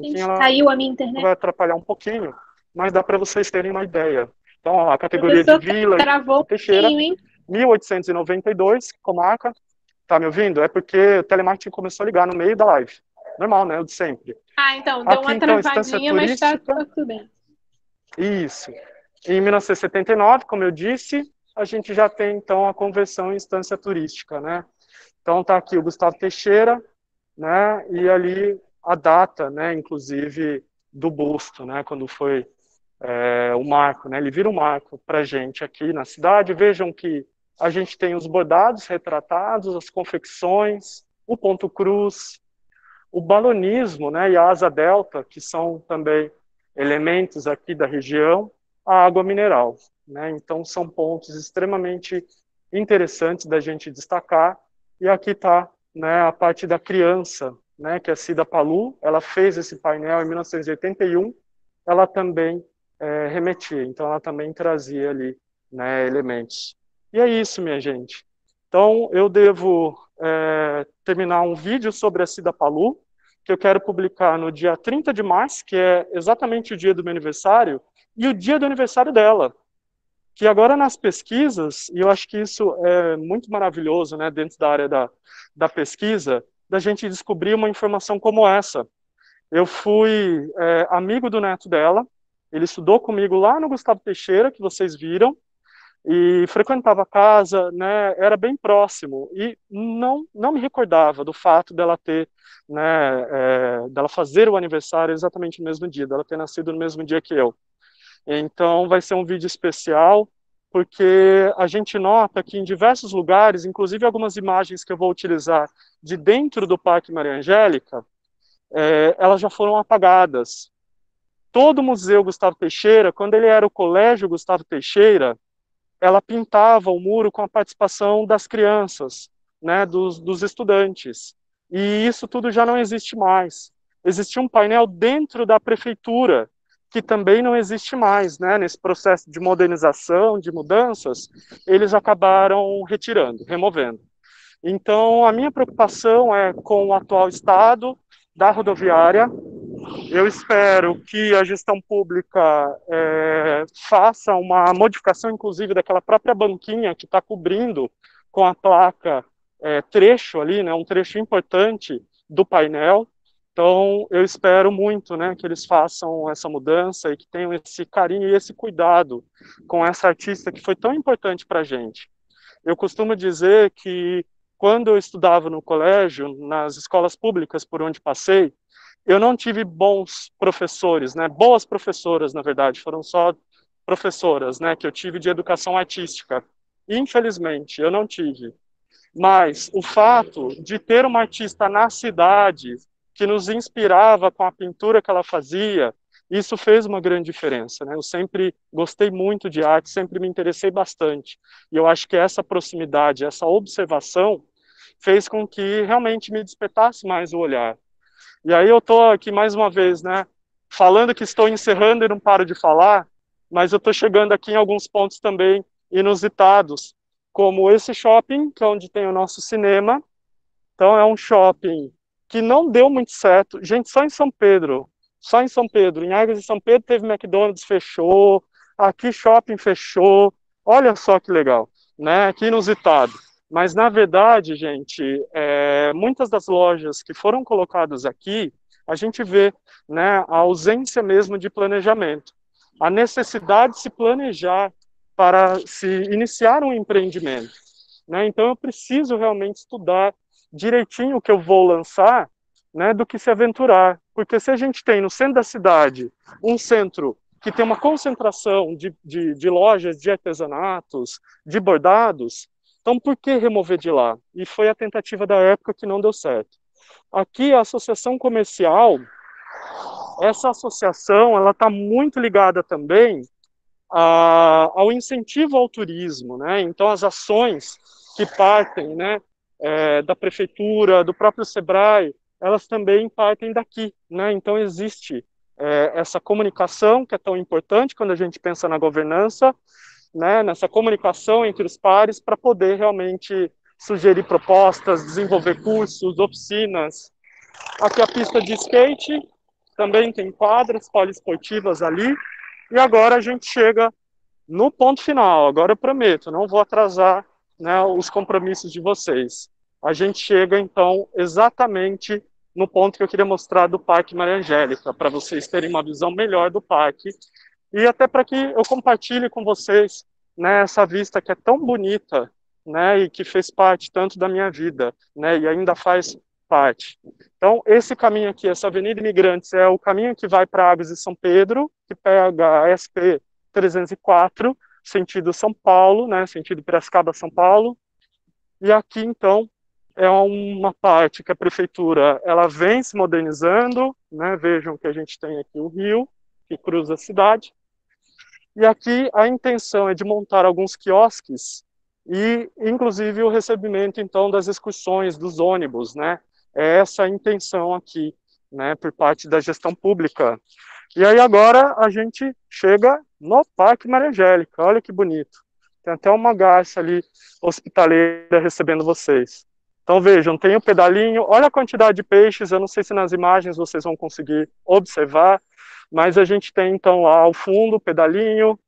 Gente, caiu a minha internet. vai atrapalhar um pouquinho, mas dá para vocês terem uma ideia. Então, ó, a categoria de Professor, vila travou Teixeira, hein? 1892, comarca. Tá me ouvindo? É porque o telemarketing começou a ligar no meio da live. Normal, né? O de sempre. Ah, então, deu uma então, estância travadinha, mas tá turística. tudo bem. Isso. Em 1979, como eu disse, a gente já tem, então, a conversão em instância turística, né? Então, tá aqui o Gustavo Teixeira, né? E ali a data, né? Inclusive, do busto, né? Quando foi o marco, né? Ele vira um marco para a gente aqui na cidade. Vejam que a gente tem os bordados retratados, as confecções, o ponto cruz, o balonismo, né? E a asa delta, que são também elementos aqui da região, a água mineral, né? Então são pontos extremamente interessantes da gente destacar. E aqui está, né, a parte da criança, né? Que é a Cida Palu. Ela fez esse painel em 1981. Ela também remetia, então ela também trazia ali, né, elementos. E é isso, minha gente. Então eu devo terminar um vídeo sobre a Cida Palu, que eu quero publicar no dia 30 de março, que é exatamente o dia do meu aniversário, e o dia do aniversário dela. Que agora nas pesquisas, e eu acho que isso é muito maravilhoso, né, dentro da área da pesquisa, da gente descobrir uma informação como essa. Eu fui amigo do neto dela, ele estudou comigo lá no Gustavo Teixeira, que vocês viram, e frequentava a casa, né, era bem próximo, e não me recordava do fato dela ter, né, dela fazer o aniversário exatamente no mesmo dia, dela ter nascido no mesmo dia que eu. Então vai ser um vídeo especial, porque a gente nota que em diversos lugares, inclusive algumas imagens que eu vou utilizar de dentro do Parque Maria Angélica, elas já foram apagadas. Todo o Museu Gustavo Teixeira, quando ele era o Colégio Gustavo Teixeira, ela pintava o muro com a participação das crianças, né, dos estudantes. E isso tudo já não existe mais. Existia um painel dentro da prefeitura, que também não existe mais, né, nesse processo de modernização, de mudanças, eles acabaram retirando, removendo. Então, a minha preocupação é com o atual estado da rodoviária. Eu espero que a gestão pública faça uma modificação, inclusive, daquela própria banquinha que está cobrindo com a placa trecho ali, né, um trecho importante do painel. Então, eu espero muito, né, que eles façam essa mudança e que tenham esse carinho e esse cuidado com essa artista que foi tão importante para a gente. Eu costumo dizer que, quando eu estudava no colégio, nas escolas públicas por onde passei, eu não tive bons professores, né? Boas professoras, na verdade, foram só professoras, né? Que eu tive de educação artística. Infelizmente, eu não tive. Mas o fato de ter uma artista na cidade que nos inspirava com a pintura que ela fazia. Isso fez uma grande diferença, né? Eu sempre gostei muito de arte, sempre me interessei bastante. E eu acho que essa proximidade, essa observação, fez com que realmente me despertasse mais o olhar. E aí eu estou aqui mais uma vez, né, falando que estou encerrando e não paro de falar, mas eu estou chegando aqui em alguns pontos também inusitados, como esse shopping, que é onde tem o nosso cinema. Então é um shopping que não deu muito certo. Gente, só em São Pedro, em Águas de São Pedro teve McDonald's, fechou, aqui shopping fechou. Olha só que legal, né? Que inusitado. Mas, na verdade, gente, muitas das lojas que foram colocadas aqui, a gente vê, né, a ausência mesmo de planejamento. A necessidade de se planejar para se iniciar um empreendimento, né? Então, eu preciso realmente estudar direitinho o que eu vou lançar, né, do que se aventurar. Porque se a gente tem no centro da cidade um centro que tem uma concentração de lojas de artesanatos, de bordados, então, por que remover de lá? E foi a tentativa da época que não deu certo. Aqui, a associação comercial, essa associação, ela está muito ligada também ao incentivo ao turismo, né? Então, as ações que partem, né, da prefeitura, do próprio Sebrae, elas também partem daqui, né? Então, existe essa comunicação que é tão importante quando a gente pensa na governança, né, nessa comunicação entre os pares para poder realmente sugerir propostas, desenvolver cursos, oficinas. Aqui a pista de skate, também tem quadras poliesportivas ali. E agora a gente chega no ponto final. Agora eu prometo, não vou atrasar, né, os compromissos de vocês. A gente chega, então, exatamente no ponto que eu queria mostrar do Parque Maria Angélica, para vocês terem uma visão melhor do parque e até para que eu compartilhe com vocês, né, essa vista que é tão bonita, né, e que fez parte tanto da minha vida, né, e ainda faz parte. Então, esse caminho aqui, essa Avenida Imigrantes, é o caminho que vai para Águas de São Pedro, que pega a SP 304, sentido São Paulo, né, sentido Piracicaba, São Paulo. E aqui, então, é uma parte que a prefeitura ela vem se modernizando, né, vejam que a gente tem aqui o rio, que cruza a cidade. E aqui a intenção é de montar alguns quiosques e, inclusive, o recebimento, então, das excursões, dos ônibus, né? É essa a intenção aqui, né, por parte da gestão pública. E aí agora a gente chega no Parque Maria Angélica, olha que bonito. Tem até uma garça ali hospitaleira recebendo vocês. Então vejam, tem o pedalinho, olha a quantidade de peixes, eu não sei se nas imagens vocês vão conseguir observar, mas a gente tem então lá ao fundo o pedalinho,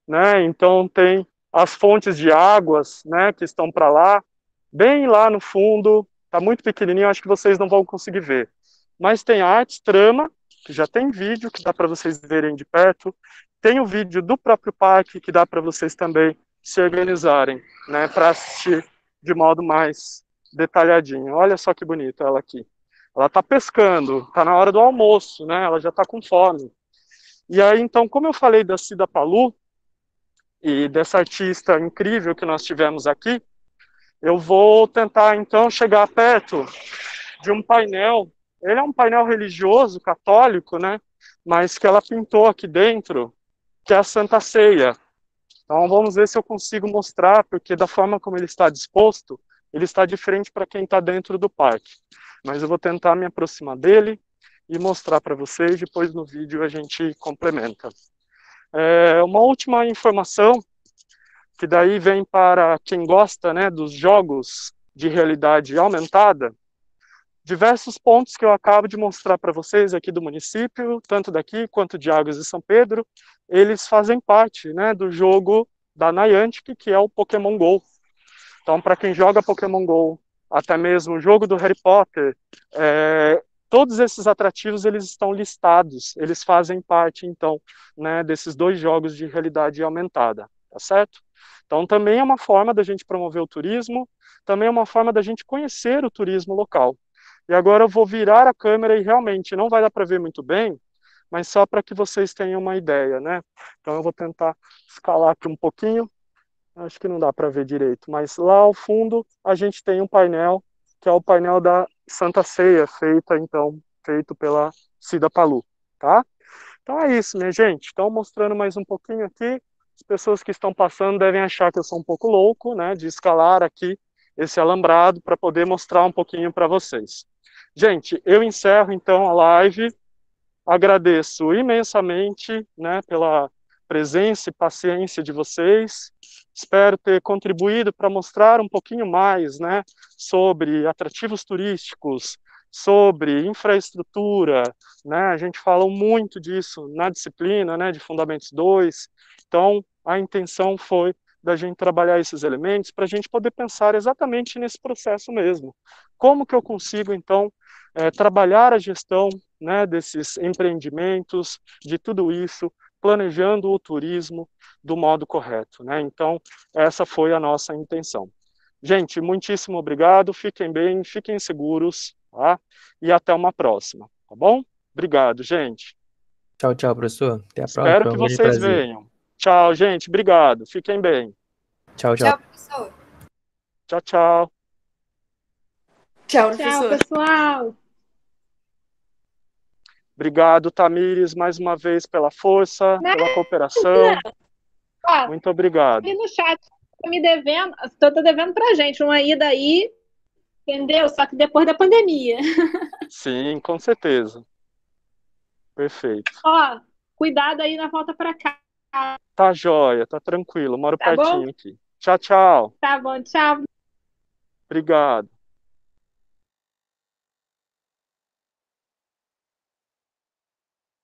né? Então tem as fontes de águas, né, que estão para lá, bem lá no fundo, tá muito pequenininho, acho que vocês não vão conseguir ver. Mas tem a Artes Trama, que já tem vídeo, que dá para vocês verem de perto, tem o vídeo do próprio parque, que dá para vocês também se organizarem, né, para assistir de modo mais detalhadinho. Olha só que bonita ela aqui. Ela está pescando, está na hora do almoço, né? Ela já está com fome. E aí, então, como eu falei da Cida Palu e dessa artista incrível que nós tivemos aqui, eu vou tentar, então, chegar perto de um painel. Ele é um painel religioso, católico, né? Mas que ela pintou aqui dentro, que é a Santa Ceia. Então, vamos ver se eu consigo mostrar, porque da forma como ele está disposto, ele está de frente para quem está dentro do parque. Mas eu vou tentar me aproximar dele e mostrar para vocês, depois no vídeo a gente complementa. Uma última informação, que daí vem para quem gosta, né, dos jogos de realidade aumentada, diversos pontos que eu acabo de mostrar para vocês aqui do município, tanto daqui quanto de Águas de São Pedro, eles fazem parte, né, do jogo da Niantic, que é o Pokémon GO. Então, para quem joga Pokémon GO, até mesmo o jogo do Harry Potter, todos esses atrativos eles estão listados, eles fazem parte, então, né, desses dois jogos de realidade aumentada, tá certo? Então, também é uma forma da gente promover o turismo, também é uma forma da gente conhecer o turismo local. E agora eu vou virar a câmera e realmente não vai dar para ver muito bem, mas só para que vocês tenham uma ideia, né? Então eu vou tentar escalar aqui um pouquinho. Acho que não dá para ver direito, mas lá ao fundo a gente tem um painel, que é o painel da Santa Ceia, feito pela Cida Palu, tá? Então é isso, minha gente. Então, mostrando mais um pouquinho aqui, as pessoas que estão passando devem achar que eu sou um pouco louco, né, de escalar aqui esse alambrado para poder mostrar um pouquinho para vocês. Gente, eu encerro então a live. Agradeço imensamente, né, pela presença e paciência de vocês. Espero ter contribuído para mostrar um pouquinho mais, né, sobre atrativos turísticos, sobre infraestrutura, né? A gente falou muito disso na disciplina, né, de Fundamentos 2. Então, a intenção foi da gente trabalhar esses elementos para a gente poder pensar exatamente nesse processo mesmo. Como que eu consigo, então, trabalhar a gestão, né, desses empreendimentos, de tudo isso, planejando o turismo do modo correto, né? Então, essa foi a nossa intenção. Gente, muitíssimo obrigado, fiquem bem, fiquem seguros, tá? E até uma próxima, tá bom? Obrigado, gente. Tchau, tchau, professor. Até a próxima. Espero Foi que um grande vocês prazer. venham. Tchau, gente, obrigado, fiquem bem. Tchau, Tchau, tchau. professor. Tchau, tchau. Tchau, Tchau, professor. pessoal. Obrigado, Tamires, mais uma vez pela força, pela cooperação. Ó, Muito obrigado. ali no chat, tô me devendo, tô devendo pra gente uma ida aí, entendeu? Só que depois da pandemia. Sim, com certeza. Perfeito. Ó, cuidado aí na volta pra cá. Tá joia, tá tranquilo, moro Tá bom? pertinho aqui. Tchau, tchau. Tá bom, tchau. Obrigado.